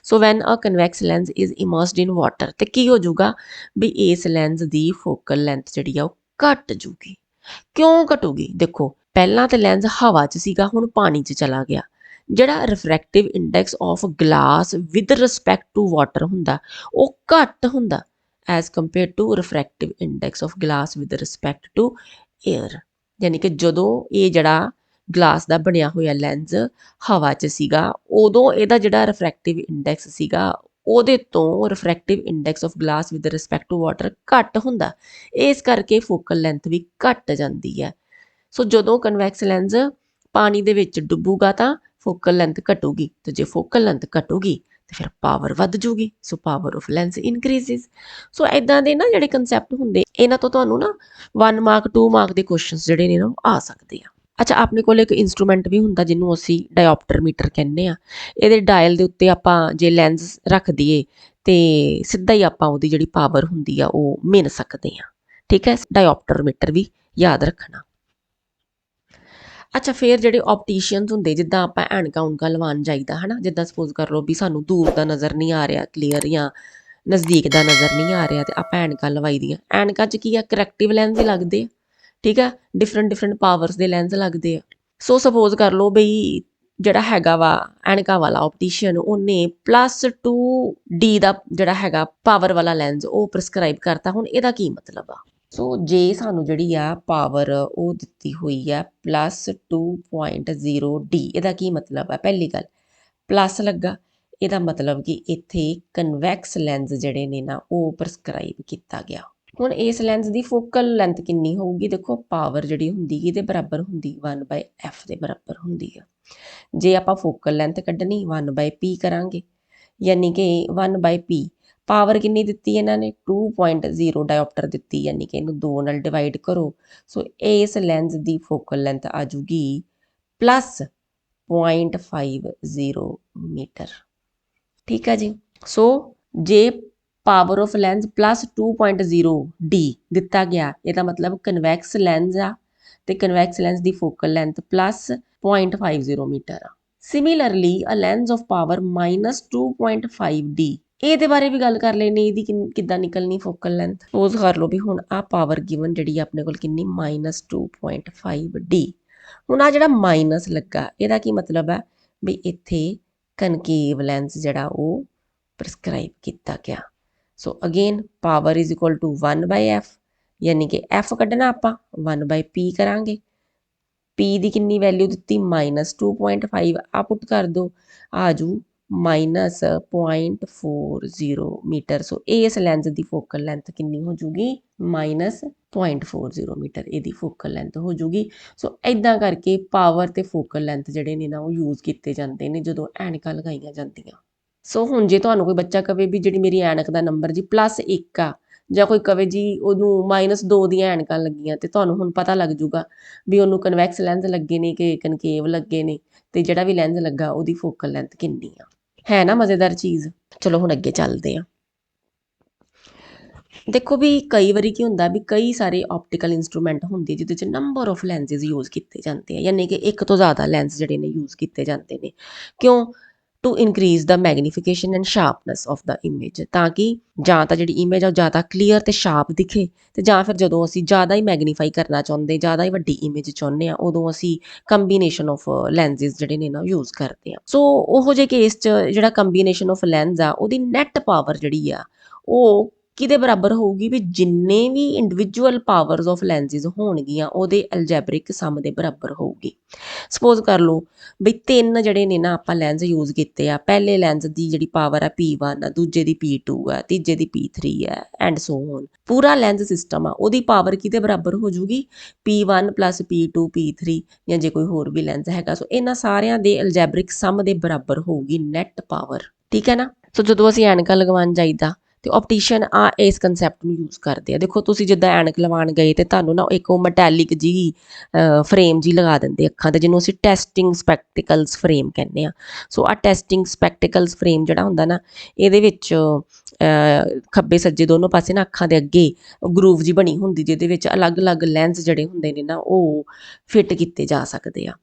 S1: So when a convex lens is immersed in water, ਤੇ ਕੀ ਹੋ ਜਾਊਗਾ ਵੀ ਇਸ ਲੈਂਸ ਦੀ ਫੋਕਲ ਲੈਂਥ ਜਿਹੜੀ ਆ ਉਹ ਘਟ ਜੂਗੀ। ਕਿਉਂ ਘਟੂਗੀ, ਦੇਖੋ ਪਹਿਲਾਂ ਤੇ ਲੈਂਸ ਹਵਾ 'ਚ ਸੀਗਾ, ਹੁਣ ਪਾਣੀ 'ਚ ਚਲਾ ਗਿਆ। ਜਿਹੜਾ refractive index of glass with respect to water ਹੁੰਦਾ ਉਹ ਘੱਟ ਹੁੰਦਾ as compare to refractive index of glass with respect to air. ਯਾਨੀ ਕਿ ਜਦੋਂ ਇਹ ਜਿਹੜਾ ਗਲਾਸ ਦਾ ਬਣਿਆ ਹੋਇਆ ਲੈਂਸ ਹਵਾ 'ਚ ਸੀਗਾ, ਉਦੋਂ ਇਹਦਾ ਜਿਹੜਾ ਰਿਫਰੈਕਟਿਵ ਇੰਡੈਕਸ ਸੀਗਾ ਉਹਦੇ ਤੋਂ refractive index of glass with respect to water ਘੱਟ ਹੁੰਦਾ। ਇਸ ਕਰਕੇ ਫੋਕਲ ਲੈਂਥ ਵੀ ਘੱਟ ਜਾਂਦੀ ਹੈ। ਸੋ ਜਦੋਂ ਕਨਵੈਕਸ ਲੈਂਸ ਪਾਣੀ ਦੇ ਵਿੱਚ ਡੁੱਬੂਗਾ ਤਾਂ ਫੋਕਲ ਲੈਂਥ ਘਟੂਗੀ, ਤੇ ਜੇ ਫੋਕਲ ਲੈਂਥ ਘਟੂਗੀ ਤੇ ਫਿਰ ਪਾਵਰ ਵੱਧ ਜੂਗੀ। ਸੋ ਪਾਵਰ ਆਫ ਲੈਂਸ ਇਨਕਰੀਜ਼ਿਸ। ਸੋ ਇਦਾਂ ਦੇ ਨਾ ਜਿਹੜੇ ਕਨਸੈਪਟ ਹੁੰਦੇ, ਇਹਨਾਂ ਤੋਂ ਤੁਹਾਨੂੰ ਨਾ 1 ਮਾਰਕ 2 ਮਾਰਕ ਦੇ ਕੁਐਸਚਨਸ ਜਿਹੜੇ ਨੇ ਨਾ ਆ ਸਕਦੇ ਆ। ਅੱਛਾ, ਆਪਣੇ ਕੋਲ ਇੱਕ ਇੰਸਟਰੂਮੈਂਟ ਵੀ ਹੁੰਦਾ ਜਿਹਨੂੰ ਅਸੀਂ ਡਾਇਓਪਟਰ ਮੀਟਰ ਕਹਿੰਦੇ ਆ। ਇਹਦੇ ਡਾਇਲ ਦੇ ਉੱਤੇ ਆਪਾਂ ਜੇ ਲੈਂਸ ਰੱਖ ਦਈਏ ਤੇ ਸਿੱਧਾ ਹੀ ਆਪਾਂ ਉਹਦੀ ਜਿਹੜੀ ਪਾਵਰ ਹੁੰਦੀ ਆ ਉਹ ਮਿਣ ਸਕਦੇ ਆ। ਠੀਕ ਹੈ, ਡਾਇਓਪਟਰ ਮੀਟਰ ਵੀ ਯਾਦ ਰੱਖਣਾ। ਅੱਛਾ ਫਿਰ ਜਿਹੜੇ ਆਪਟੀਸ਼ੀਅਨਸ ਹੁੰਦੇ ਜਿੱਦਾਂ ਆਪਾਂ ਐਨਕਾਂ ਉਨਕਾਂ ਲਵਾਉਣ ਜਾਈਦਾ ਹਨਾ, ਜਿੱਦਾਂ ਸਪੋਜ਼ ਕਰ ਲਓ ਵੀ ਸਾਨੂੰ ਦੂਰ ਦਾ ਨਜ਼ਰ ਨਹੀਂ ਆ ਰਿਹਾ ਕਲੀਅਰ ਜਾਂ ਨਜ਼ਦੀਕ ਦਾ ਨਜ਼ਰ ਨਹੀਂ ਆ ਰਿਹਾ ਤੇ ਆਪਾਂ ਐਨਕਾਂ ਲਵਾਈ ਦੀਆਂ। ਐਨਕਾਂ 'ਚ ਕੀ ਆ, ਕਰੈਕਟਿਵ ਲੈਂਸ ਹੀ ਲੱਗਦੇ ਆ, ਠੀਕ ਆ, ਡਿਫਰੈਂਟ ਪਾਵਰਸ ਦੇ ਲੈਂਸ ਲੱਗਦੇ ਆ। ਸੋ ਸਪੋਜ਼ ਕਰ ਲਓ ਬਈ ਜਿਹੜਾ ਹੈਗਾ ਵਾ ਐਨਕਾਂ ਵਾਲਾ ਆਪਟੀਸ਼ੀਅਨ, ਉਹਨੇ +2D ਦਾ ਜਿਹੜਾ ਹੈਗਾ ਪਾਵਰ ਵਾਲਾ ਲੈਂਸ ਉਹ ਪ੍ਰਸਕ੍ਰਾਈਬ ਕਰਤਾ। ਹੁਣ ਇਹਦਾ ਕੀ ਮਤਲਬ ਆ? ਸੋ ਜੇ ਸਾਨੂੰ ਜਿਹੜੀ ਆ ਪਾਵਰ ਉਹ ਦਿੱਤੀ ਹੋਈ ਆ +2.0D, ਇਹਦਾ ਕੀ ਮਤਲਬ ਆ? ਪਹਿਲੀ ਗੱਲ ਪਲੱਸ ਲੱਗਾ, ਇਹਦਾ ਮਤਲਬ ਕਿ ਇੱਥੇ ਕਨਵੈਕਸ ਲੈਂਸ ਜਿਹੜੇ ਨੇ ਨਾ ਉਹ ਪ੍ਰਸਕ੍ਰਾਈਬ ਕੀਤਾ ਗਿਆ। ਹੁਣ ਇਸ ਲੈਂਸ ਦੀ ਫੋਕਲ ਲੈਂਥ ਕਿੰਨੀ ਹੋਊਗੀ? ਦੇਖੋ ਪਾਵਰ ਜਿਹੜੀ ਹੁੰਦੀ ਇਹਦੇ ਬਰਾਬਰ ਹੁੰਦੀ 1/f ਦੇ ਬਰਾਬਰ ਹੁੰਦੀ ਆ। ਜੇ ਆਪਾਂ ਫੋਕਲ ਲੈਂਥ ਕੱਢਣੀ 1/p ਕਰਾਂਗੇ, ਯਾਨੀ ਕਿ 1/p। ਪਾਵਰ ਕਿੰਨੀ ਦਿੱਤੀ ਇਹਨਾਂ ਨੇ? 2.0 ਡਾਇਓਪਟਰ ਦਿੱਤੀ, ਯਾਨੀ ਕਿ ਇਹਨੂੰ 2 ਨਾਲ ਡਿਵਾਈਡ ਕਰੋ। ਸੋ ਇਸ ਲੈਂਸ ਦੀ ਫੋਕਲ ਲੈਂਥ ਆ ਜੂਗੀ +0.50 ਮੀਟਰ। ਠੀਕ ਆ ਜੀ। ਸੋ ਜੇ ਪਾਵਰ ਆਫ ਲੈਂਸ +2.0D ਦਿੱਤਾ ਗਿਆ, ਇਹਦਾ ਮਤਲਬ ਕਨਵੈਕਸ ਲੈਂਸ ਆ ਤੇ ਕਨਵੈਕਸ ਲੈਂਸ ਦੀ ਫੋਕਲ ਲੈਂਥ +0.50 ਮੀਟਰ ਆ। Similarly a lens of power -2.5D, ਇਹਦੇ ਬਾਰੇ ਵੀ ਗੱਲ ਕਰ ਲੈਣੀ, ਇਹਦੀ ਕਿੱਦਾਂ ਨਿਕਲਣੀ ਫੋਕਲ ਲੈਂਥ। ਸਪੋਜ਼ ਕਰ ਲਓ ਵੀ ਹੁਣ ਆ ਪਾਵਰ ਗਿਵਨ ਜਿਹੜੀ ਆਪਣੇ ਕੋਲ ਕਿੰਨੀ -2.5D। ਹੁਣ ਆ ਜਿਹੜਾ ਮਾਈਨਸ ਲੱਗਾ ਇਹਦਾ ਕੀ ਮਤਲਬ ਹੈ ਵੀ ਇੱਥੇ ਕਨਕੇਵ ਲੈਂਸ ਜਿਹੜਾ ਉਹ ਪ੍ਰਸਕ੍ਰਾਈਬ ਕੀਤਾ ਗਿਆ। So again power is equal to 1/f, ਯਾਨੀ ਕਿ f ਕੱਢਣਾ ਆਪਾਂ 1/p ਕਰਾਂਗੇ। p ਦੀ ਕਿੰਨੀ ਵੈਲਿਊ ਦਿੱਤੀ? -2.5। ਆ ਪੁੱਟ ਕਰ ਦਿਓ, ਆ ਜੂ -0.40 ਮੀਟਰ। ਸੋ ਇਸ ਲੈਂਸ ਦੀ ਫੋਕਲ ਲੈਂਥ ਕਿੰਨੀ ਹੋ ਜੂਗੀ? -0.40 ਮੀਟਰ ਇਹਦੀ ਫੋਕਲ ਲੈਂਥ ਹੋ ਜੂਗੀ। ਸੋ ਇਦਾਂ ਕਰਕੇ ਪਾਵਰ ਤੇ ਫੋਕਲ ਲੈਂਥ ਜਿਹੜੇ ਨੇ ਨਾ ਉਹ ਯੂਜ਼ ਕੀਤੇ ਜਾਂਦੇ ਨੇ ਜਦੋਂ ਐਨਕਾਂ ਲਗਾਈਆਂ ਜਾਂਦੀਆਂ। ਸੋ ਹੁਣ ਜੇ ਤੁਹਾਨੂੰ ਕੋਈ ਬੱਚਾ ਕਵੇ ਵੀ ਜਿਹੜੀ ਮੇਰੀ ਐਨਕ ਦਾ ਨੰਬਰ ਜੀ +1 ਆ, ਜਾਂ ਕੋਈ ਕਵੇ ਜੀ ਉਹਨੂੰ -2 ਦੀਆਂ ਐਨਕਾਂ ਲੱਗੀਆਂ, ਤੇ ਤੁਹਾਨੂੰ ਹੁਣ ਪਤਾ ਲੱਗ ਜੂਗਾ ਵੀ ਉਹਨੂੰ ਕਨਵੈਕਸ ਲੈਂਸ ਲੱਗੇ ਨੇ ਕਿ ਕਨਕੇਵ ਲੱਗੇ ਨੇ, ਤੇ ਜਿਹੜਾ ਵੀ ਲੈਂਸ ਲੱਗਾ ਉਹਦੀ ਫੋਕਲ ਲੈਂਥ ਕਿੰਨੀ ਆ। ਹੈ ਨਾ ਮਜ਼ੇਦਾਰ ਚੀਜ਼। ਚਲੋ ਹੁਣ ਅੱਗੇ ਚੱਲਦੇ ਆ। ਦੇਖੋ ਵੀ ਕਈ ਵਾਰੀ ਕੀ ਹੁੰਦਾ ਵੀ ਕਈ ਸਾਰੇ ਆਪਟੀਕਲ ਇੰਸਟਰੂਮੈਂਟ ਹੁੰਦੇ ਜਿਹਦੇ 'ਚ ਨੰਬਰ ਆਫ ਲੈਂਸਿਸ ਯੂਜ਼ ਕੀਤੇ ਜਾਂਦੇ ਆ, ਯਾਨੀ ਕਿ ਇੱਕ ਤੋਂ ਜ਼ਿਆਦਾ ਲੈਂਸ ਜਿਹੜੇ ਨੇ ਯੂਜ਼ ਕੀਤੇ ਜਾਂਦੇ ਨੇ। ਕਿਉਂ? To increase the magnification and sharpness of the image, ਤਾਂ ਕਿ ਜਾਂ ਤਾਂ ਜਿਹੜੀ ਇਮੇਜ ਆ ਉਹ ਜ਼ਿਆਦਾ ਕਲੀਅਰ ਤੇ ਸ਼ਾਰਪ ਦਿਖੇ, ਤੇ ਜਾਂ ਫਿਰ ਜਦੋਂ ਅਸੀਂ ਜ਼ਿਆਦਾ ਹੀ ਮੈਗਨੀਫਾਈ ਕਰਨਾ ਚਾਹੁੰਦੇ, ਜ਼ਿਆਦਾ ਹੀ ਵੱਡੀ ਇਮੇਜ ਚਾਹੁੰਦੇ ਆ, ਉਦੋਂ ਅਸੀਂ ਕੰਬੀਨੇਸ਼ਨ ਆਫ ਲੈਂਸਿਸ ਜਿਹੜੇ ਨੇ ਨਾ ਯੂਜ਼ ਕਰਦੇ ਆ। ਸੋ ਉਹੋ ਜਿਹੇ ਕੇਸ 'ਚ ਜਿਹੜਾ ਕੰਬੀਨੇਸ਼ਨ ਆਫ ਲੈਂਸ ਆ ਉਹਦੀ ਨੈਟ ਪਾਵਰ ਜਿਹੜੀ ਆ ਉਹ ਕਿਹਦੇ ਬਰਾਬਰ ਹੋਊਗੀ? ਵੀ ਜਿੰਨੇ ਵੀ ਇੰਡੀਵਿਜੂਅਲ ਪਾਵਰਸ ਆਫ ਲੈਂਸਿਸ ਹੋਣਗੀਆਂ ਉਹਦੇ ਐਲਜੈਬਰਿਕ ਸਮ ਦੇ ਬਰਾਬਰ ਹੋਊਗੀ। ਸਪੋਜ਼ ਕਰ ਲਓ ਬਈ 3 ਜਿਹੜੇ ਨੇ ਨਾ ਆਪਾਂ ਲੈਂਸ ਯੂਜ਼ ਕੀਤੇ ਆ। ਪਹਿਲੇ ਲੈਂਸ ਦੀ ਜਿਹੜੀ ਪਾਵਰ ਆ P1 ਆ, ਦੂਜੇ ਦੀ P2 ਆ, ਤੀਜੇ ਦੀ P3 ਆ, ਐਂਡ ਸੋ ਔਨ। ਪੂਰਾ ਲੈਂਸ ਸਿਸਟਮ ਆ ਉਹਦੀ ਪਾਵਰ ਕਿਹਦੇ ਬਰਾਬਰ ਹੋ ਜੂਗੀ? P1 + P2 P3, ਜਾਂ ਜੇ ਕੋਈ ਹੋਰ ਵੀ ਲੈਂਸ ਹੈਗਾ। ਸੋ ਇਹਨਾਂ ਸਾਰਿਆਂ ਦੇ ਐਲਜੈਬਰਿਕ ਸਮ ਦੇ ਬਰਾਬਰ ਹੋਊਗੀ ਨੈਟ ਪਾਵਰ। ਠੀਕ ਹੈ ਨਾ। ਸੋ ਜਦੋਂ ਅਸੀਂ ਐਨਕਾਂ ਲਗਵਾਉਣ ਜਾਈਦਾ ਤੇ ਆਪਟੀਸ਼ੀਅਨ ਆ ਇਸ ਕਨਸੈਪਟ ਨੂੰ ਯੂਜ਼ ਕਰਦੇ ਆ। ਦੇਖੋ ਤੁਸੀਂ ਜਿੱਦਾਂ ਐਨਕ ਲਵਾਉਣ ਗਏ ਤੇ ਤੁਹਾਨੂੰ ਨਾ ਇੱਕ ਉਹ ਮੈਟੈਲਿਕ ਜੀ ਫਰੇਮ ਜੀ ਲਗਾ ਦਿੰਦੇ ਅੱਖਾਂ ਤੇ, ਜਿਹਨੂੰ ਅਸੀਂ ਟੈਸਟਿੰਗ ਸਪੈਕਟੀਕਲਸ ਫਰੇਮ ਕਹਿੰਦੇ ਆ। ਸੋ ਆ ਟੈਸਟਿੰਗ ਸਪੈਕਟੀਕਲਸ ਫਰੇਮ ਜਿਹੜਾ ਹੁੰਦਾ ਨਾ, ਇਹਦੇ ਵਿੱਚ ਖੱਬੇ ਸੱਜੇ ਦੋਨੋਂ ਪਾਸੇ ਨਾ ਅੱਖਾਂ ਦੇ ਅੱਗੇ ਗਰੂਵ ਜੀ ਬਣੀ ਹੁੰਦੀ, ਜਿਹਦੇ ਵਿੱਚ ਅਲੱਗ-ਅਲੱਗ ਲੈਂਸ ਜਿਹੜੇ ਹੁੰਦੇ ਨੇ ਨਾ ਉਹ ਫਿੱਟ ਕੀਤੇ ਜਾ ਸਕਦੇ ਆ।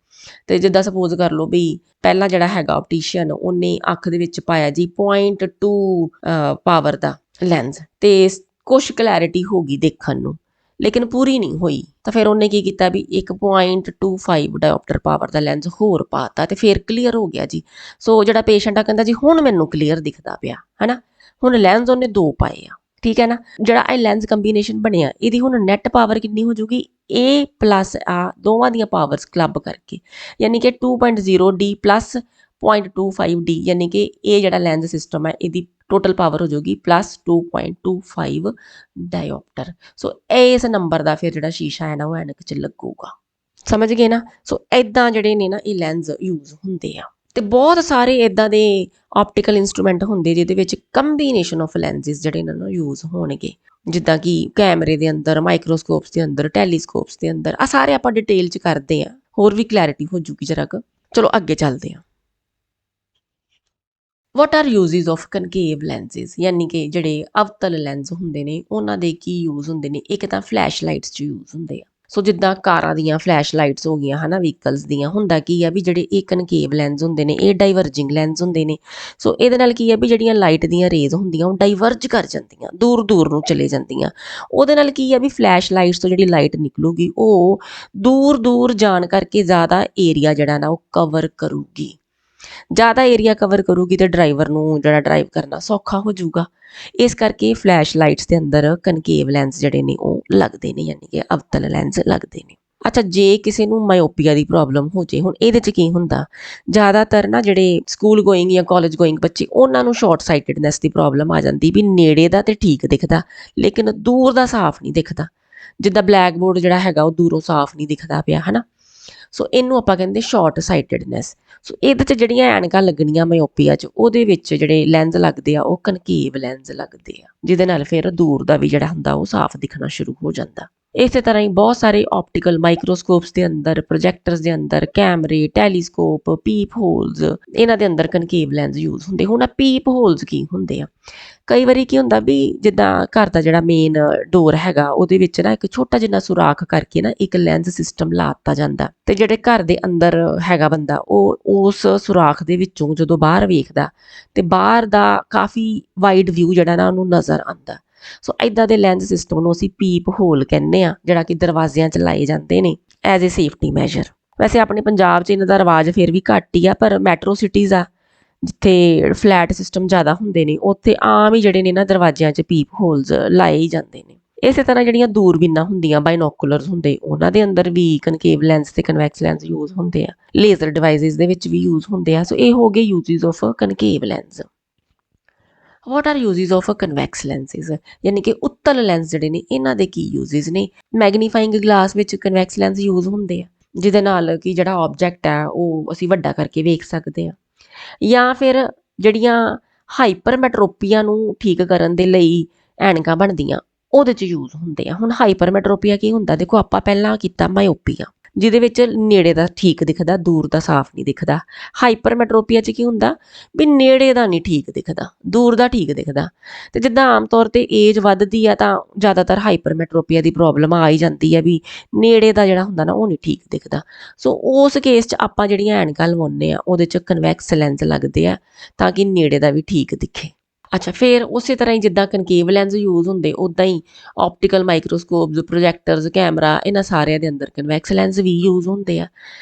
S1: ਤੇ ਜਿੱਦਾਂ ਸਪੋਜ਼ ਕਰ ਲਓ ਵੀ ਪਹਿਲਾਂ ਜਿਹੜਾ ਹੈਗਾ ਆਪਟੀਸ਼ੀਅਨ, ਉਹਨੇ ਅੱਖ ਦੇ ਵਿੱਚ ਪਾਇਆ ਜੀ 0.2 ਪਾਵਰ ਦਾ ਲੈਂਸ, ਤੇ ਕੁਛ ਕਲੈਰਿਟੀ ਹੋ ਗਈ ਦੇਖਣ ਨੂੰ, ਲੇਕਿਨ ਪੂਰੀ ਨਹੀਂ ਹੋਈ। ਤਾਂ ਫਿਰ ਉਹਨੇ ਕੀ ਕੀਤਾ ਵੀ 1.25 ਡਾਇਓਪਟਰ ਪਾਵਰ ਦਾ ਲੈਂਸ ਹੋਰ ਪਾਤਾ, ਤੇ ਫਿਰ ਕਲੀਅਰ ਹੋ ਗਿਆ ਜੀ। ਸੋ ਜਿਹੜਾ ਪੇਸ਼ੈਂਟ ਆ ਕਹਿੰਦਾ ਜੀ ਹੁਣ ਮੈਨੂੰ ਕਲੀਅਰ ਦਿਖਦਾ ਪਿਆ, ਹਨਾ। ਹੁਣ ਲੈਂਸ ਉਹਨੇ 2 ਪਾਏ ਆ, ਠੀਕ ਹੈ ਨਾ। ਜਿਹੜਾ ਇਹ ਲੈਂਸ ਕੰਬੀਨੇਸ਼ਨ ਬਣਿਆ, ਇਹਦੀ ਹੁਣ ਨੈਟ ਪਾਵਰ ਕਿੰਨੀ ਹੋ ਜੂਗੀ? A + ਆ ਦੋਵਾਂ ਦੀਆਂ ਪਾਵਰਸ ਕਲੱਬ ਕਰਕੇ, ਯਾਨੀ ਕਿ 2.0D + 0.25D, ਯਾਨੀ ਕਿ ਇਹ ਜਿਹੜਾ ਲੈਂਸ ਸਿਸਟਮ ਹੈ ਇਹਦੀ ਟੋਟਲ ਪਾਵਰ ਹੋ ਜਾਊਗੀ +2.25 ਡਾਇਓਪਟਰ। ਸੋ ਇਸ ਨੰਬਰ ਦਾ ਫਿਰ ਜਿਹੜਾ ਸ਼ੀਸ਼ਾ ਹੈ ਨਾ ਉਹ ਐਨਕ 'ਚ ਲੱਗੂਗਾ। ਸਮਝ ਗਏ ਨਾ। ਸੋ ਇੱਦਾਂ ਜਿਹੜੇ ਨੇ ਨਾ ਇਹ ਲੈਂਸ ਯੂਜ਼ ਹੁੰਦੇ ਆ। ਤੇ ਬਹੁਤ ਸਾਰੇ ਇੱਦਾਂ ਦੇ ਆਪਟੀਕਲ ਇੰਸਟਰੂਮੈਂਟ ਹੁੰਦੇ ਜਿਹਦੇ ਵਿੱਚ ਕੰਬੀਨੇਸ਼ਨ ਆਫ ਲੈਂਸਿਸ ਜਿਹੜੇ ਇਹਨਾਂ ਨੂੰ ਯੂਜ਼ ਹੋਣਗੇ, ਜਿੱਦਾਂ ਕਿ ਕੈਮਰੇ ਦੇ ਅੰਦਰ, ਮਾਈਕਰੋਸਕੋਪਸ ਦੇ ਅੰਦਰ, ਟੈਲੀਸਕੋਪਸ ਦੇ ਅੰਦਰ। ਆ ਸਾਰੇ ਆਪਾਂ ਡਿਟੇਲ 'ਚ ਕਰਦੇ ਆ, ਹੋਰ ਵੀ ਕਲੈਰਿਟੀ ਹੋ ਜੂਗੀ ਜਰਾ ਕੁ। ਚਲੋ ਅੱਗੇ ਚੱਲਦੇ ਆ। ਵਾਟ ਆਰ ਯੂਜ਼ਸ ਆਫ ਕਨਕੇਵ ਲੈਂਸਿਸ, ਯਾਨੀ ਕਿ ਜਿਹੜੇ ਅਵਤਲ ਲੈਂਸ ਹੁੰਦੇ ਨੇ ਉਹਨਾਂ ਦੇ ਕੀ ਯੂਜ਼ ਹੁੰਦੇ ਨੇ? ਇੱਕ ਤਾਂ ਫਲੈਸ਼ ਲਾਈਟਸ 'ਚ ਯੂਜ਼ ਹੁੰਦੇ ਆ। ਸੋ ਜਿੱਦਾਂ ਕਾਰਾਂ ਦੀਆਂ ਫਲੈਸ਼ ਲਾਈਟਸ ਹੋ ਗਈਆਂ ਹਨਾ ਵਹੀਕਲਸ ਦੀਆਂ, ਹੁੰਦਾ ਕੀ ਆ ਵੀ ਜਿਹੜੇ ਇਹ ਕਨਕੇਵ ਲੈਂਸ ਹੁੰਦੇ ਨੇ ਇਹ ਡਾਈਵਰਜਿੰਗ ਲੈਂਸ ਹੁੰਦੇ ਨੇ। ਸੋ ਇਹਦੇ ਨਾਲ ਕੀ ਆ ਵੀ ਜਿਹੜੀਆਂ ਲਾਈਟ ਦੀਆਂ ਰੇਜ਼ ਹੁੰਦੀਆਂ ਉਹ ਡਾਈਵਰਜ ਕਰ ਜਾਂਦੀਆਂ, ਦੂਰ ਦੂਰ ਨੂੰ ਚਲੇ ਜਾਂਦੀਆਂ। ਉਹਦੇ ਨਾਲ ਕੀ ਆ ਵੀ ਫਲੈਸ਼ ਲਾਈਟਸ ਤੋਂ ਜਿਹੜੀ ਲਾਈਟ ਨਿਕਲੂਗੀ ਉਹ ਦੂਰ ਦੂਰ ਜਾਣ ਕਰਕੇ ਜ਼ਿਆਦਾ ਏਰੀਆ ਜਿਹੜਾ ਨਾ ਉਹ ਕਵਰ ਕਰੂਗੀ। ਜ਼ਿਆਦਾ ਏਰੀਆ ਕਵਰ ਕਰੂਗੀ ਤੇ ਡਰਾਈਵਰ ਨੂੰ ਜਿਹੜਾ ਡਰਾਈਵ ਕਰਨਾ ਸੌਖਾ ਹੋ ਜਾਊਗਾ। ਇਸ ਕਰਕੇ ਫਲੈਸ਼ ਲਾਈਟਸ ਦੇ ਅੰਦਰ ਕਨਕੇਵ ਲੈਂਸ ਜਿਹੜੇ ਨੇ ਉਹ ਲੱਗਦੇ ਨੇ, ਯਾਨੀ ਕਿ ਅਵਤਲ ਲੈਂਸ ਲੱਗਦੇ ਨੇ। ਅੱਛਾ, ਜੇ ਕਿਸੇ ਨੂੰ ਮਾਇਓਪੀਆ ਦੀ ਪ੍ਰੋਬਲਮ ਹੋ ਜੇ, ਹੁਣ ਇਹਦੇ 'ਚ ਕੀ ਹੁੰਦਾ, ਜ਼ਿਆਦਾਤਰ ਨਾ ਜਿਹੜੇ ਸਕੂਲ ਗੋਇੰਗ ਜਾਂ ਕਾਲਜ ਗੋਇੰਗ ਬੱਚੇ ਉਹਨਾਂ ਨੂੰ ਸ਼ਾਰਟ ਸਾਈਟਡਨੈਸ ਦੀ ਪ੍ਰੋਬਲਮ ਆ ਜਾਂਦੀ ਵੀ ਨੇੜੇ ਦਾ ਤੇ ਠੀਕ ਦਿਖਦਾ ਲੇਕਿਨ ਦੂਰ ਦਾ ਸਾਫ਼ ਨਹੀਂ ਦਿਖਦਾ। ਜਿੱਦਾਂ ਬਲੈਕ ਬੋਰਡ ਜਿਹੜਾ ਹੈਗਾ ਉਹ ਦੂਰੋਂ ਸਾਫ਼ ਨਹੀਂ ਦਿਖਦਾ ਪਿਆ ਹਨਾ। ਸੋ ਇਹਨੂੰ ਆਪਾਂ ਕਹਿੰਦੇ ਸ਼ਾਰਟ ਸਾਈਟਡਨੈਸ। ਸੋ ਇਹਦੇ 'ਚ ਜਿਹੜੀਆਂ ਐਨਕਾਂ ਲੱਗਣੀਆਂ ਮਾਇਓਪੀਆ 'ਚ, ਉਹਦੇ ਵਿੱਚ ਜਿਹੜੇ ਲੈਂਸ ਲੱਗਦੇ ਆ ਉਹ ਕਨਕੇਵ ਲੈਂਸ ਲੱਗਦੇ ਆ, ਜਿਹਦੇ ਨਾਲ ਫਿਰ ਦੂਰ ਦਾ ਵੀ ਜਿਹੜਾ ਹੁੰਦਾ ਉਹ ਸਾਫ਼ ਦਿਖਣਾ ਸ਼ੁਰੂ ਹੋ ਜਾਂਦਾ। ਇਸੇ ਤਰ੍ਹਾਂ ਹੀ ਬਹੁਤ ਸਾਰੇ ਆਪਟੀਕਲ ਮਾਈਕਰੋਸਕੋਪਸ ਦੇ ਅੰਦਰ, ਪ੍ਰੋਜੈਕਟਰਸ ਦੇ ਅੰਦਰ, ਕੈਮਰੇ, ਟੈਲੀਸਕੋਪ, ਪੀਪ ਹੋਲਸ, ਇਹਨਾਂ ਦੇ ਅੰਦਰ ਕਨਕੇਵ ਲੈਂਸ ਯੂਜ਼ ਹੁੰਦੇ। ਹੁਣ ਆ ਪੀਪ ਹੋਲਸ ਕੀ ਹੁੰਦੇ ਆ? ਕਈ ਵਾਰੀ ਕੀ ਹੁੰਦਾ ਵੀ ਜਿੱਦਾਂ ਘਰ ਦਾ ਜਿਹੜਾ ਮੇਨ ਡੋਰ ਹੈਗਾ ਉਹਦੇ ਵਿੱਚ ਨਾ ਇੱਕ ਛੋਟਾ ਜਿਹਾ ਸੁਰਾਖ ਕਰਕੇ ਨਾ ਇੱਕ ਲੈਂਸ ਸਿਸਟਮ ਲਾ ਦਿੱਤਾ ਜਾਂਦਾ, ਤੇ ਜਿਹੜੇ ਘਰ ਦੇ ਅੰਦਰ ਹੈਗਾ ਬੰਦਾ ਉਹ ਉਸ ਸੁਰਾਖ ਦੇ ਵਿੱਚੋਂ ਜਦੋਂ ਬਾਹਰ ਵੇਖਦਾ ਤੇ ਬਾਹਰ ਦਾ ਕਾਫੀ ਵਾਈਡ ਵਿਊ ਜਿਹੜਾ ਨਾ ਉਹਨੂੰ ਨਜ਼ਰ ਆਉਂਦਾ। ਸੋ ਇਦਾਂ ਦੇ ਲੈਂਸ ਸਿਸਟਮ ਨੂੰ ਅਸੀਂ ਪੀਪ ਹੋਲ ਕਹਿੰਦੇ ਆ, ਜਿਹੜਾ ਕਿ ਦਰਵਾਜ਼ਿਆਂ 'ਚ ਲਾਏ ਜਾਂਦੇ ਨੇ ਐਜ਼ ਏ ਸੇਫਟੀ ਮੈਜਰ। ਵੈਸੇ ਆਪਣੇ ਪੰਜਾਬ 'ਚ ਇਹਨਾਂ ਦਾ ਰਿਵਾਜ ਫਿਰ ਵੀ ਘੱਟ ਹੀ ਆ, ਪਰ ਮੈਟਰੋ ਸਿਟੀਜ਼ ਆ ਜਿੱਥੇ ਫਲੈਟ ਸਿਸਟਮ ਜ਼ਿਆਦਾ ਹੁੰਦੇ ਨੇ ਉੱਥੇ ਆਮ ਹੀ ਜਿਹੜੇ ਨੇ ਨਾ ਦਰਵਾਜ਼ਿਆਂ 'ਚ ਪੀਪ ਹੋਲਸ ਲਾਏ ਹੀ ਜਾਂਦੇ ਨੇ। ਇਸੇ ਤਰ੍ਹਾਂ ਜਿਹੜੀਆਂ ਦੂਰਬੀਨਾਂ ਹੁੰਦੀਆਂ, ਬਾਈਨੋਕੂਲਰਸ ਹੁੰਦੇ, ਉਹਨਾਂ ਦੇ ਅੰਦਰ ਵੀ ਕਨਕੇਵ ਲੈਂਸ ਤੇ ਕਨਵੈਕਸ ਲੈਂਸ ਯੂਜ਼ ਹੁੰਦੇ ਆ। ਲੇਜ਼ਰ ਡਿਵਾਈਸਿਸ ਦੇ ਵਿੱਚ ਵੀ ਯੂਜ਼ ਹੁੰਦੇ ਆ। ਸੋ ਇਹ ਹੋ ਗਏ uses of concave lens. What are uses of convex lenses, ਯਾਨੀ ਕਿ ਉੱਤਲ ਲੈਂਸ ਜਿਹੜੇ ਨੇ ਇਹਨਾਂ ਦੇ ਕੀ ਯੂਜ਼ਸ ਨੇ? ਮੈਗਨੀਫਾਈਂਗ ਗਲਾਸ ਵਿੱਚ ਕਨਵੈਕਸ ਲੈਂਸ ਯੂਜ਼ ਹੁੰਦੇ ਆ, ਜਿਹਦੇ ਨਾਲ ਕਿ ਜਿਹੜਾ ਆਬਜੈਕਟ ਹੈ ਉਹ ਅਸੀਂ ਵੱਡਾ ਕਰਕੇ ਵੇਖ ਸਕਦੇ ਆ। ਜਾਂ ਫਿਰ ਜਿਹੜੀਆਂ ਹਾਈਪਰਮੈਟਰੋਪੀਆ ਨੂੰ ਠੀਕ ਕਰਨ ਦੇ ਲਈ ਐਨਕਾਂ ਬਣਦੀਆਂ ਉਹਦੇ 'ਚ ਯੂਜ਼ ਹੁੰਦੇ ਆ। ਹੁਣ ਹਾਈਪਰਮੈਟਰੋਪੀਆ ਕੀ ਹੁੰਦਾ? ਦੇਖੋ ਆਪਾਂ ਪਹਿਲਾਂ ਕੀਤਾ ਮਾਇਓਪੀਆ, ਜਿਹਦੇ ਵਿੱਚ ਨੇੜੇ ਦਾ ਠੀਕ ਦਿਖਦਾ, ਦੂਰ ਦਾ ਸਾਫ਼ ਨਹੀਂ ਦਿਖਦਾ। ਹਾਈਪਰਮੈਟਰੋਪੀਆ 'ਚ ਕੀ ਹੁੰਦਾ ਵੀ ਨੇੜੇ ਦਾ ਨਹੀਂ ਠੀਕ ਦਿਖਦਾ, ਦੂਰ ਦਾ ਠੀਕ ਦਿਖਦਾ। ਤੇ ਜਿੱਦਾਂ ਆਮ ਤੌਰ ਤੇ ਏਜ ਵੱਧਦੀ ਆ ਤਾਂ ਜ਼ਿਆਦਾਤਰ ਹਾਈਪਰਮੈਟਰੋਪੀਆ ਦੀ ਪ੍ਰੋਬਲਮ ਆ ਹੀ ਜਾਂਦੀ ਹੈ ਵੀ ਨੇੜੇ ਦਾ ਜਿਹੜਾ ਹੁੰਦਾ ਨਾ ਉਹ ਨਹੀਂ ਠੀਕ ਦਿਖਦਾ। ਸੋ ਉਸ ਕੇਸ 'ਚ ਆਪਾਂ ਜਿਹੜੀਆਂ ਐਨਕਾਂ ਲਵਾਉਂਦੇ ਆ ਉਹਦੇ 'ਚ ਕਨਵੈਕਸ ਲੈਂਸ ਲੱਗਦੇ ਆ ਤਾਂ ਕਿ ਨੇੜੇ ਦਾ ਵੀ ਠੀਕ ਦਿਖੇ। ਅੱਛਾ, ਫਿਰ ਉਸੇ ਤਰ੍ਹਾਂ ਹੀ ਜਿੱਦਾਂ ਕਨਕੇਵ ਲੈਂਸ ਯੂਜ਼ ਹੁੰਦੇ ਉੱਦਾਂ ਹੀ ਆਪਟੀਕਲ ਮਾਈਕਰੋਸਕੋਪਸ, ਪ੍ਰੋਜੈਕਟਰਸ, ਕੈਮਰਾ, ਇਹਨਾਂ ਸਾਰਿਆਂ ਦੇ ਅੰਦਰ ਕਨਵੈਕਸ ਲੈਂਸ ਵੀ ਯੂਜ਼ ਹੁੰਦੇ ਆ।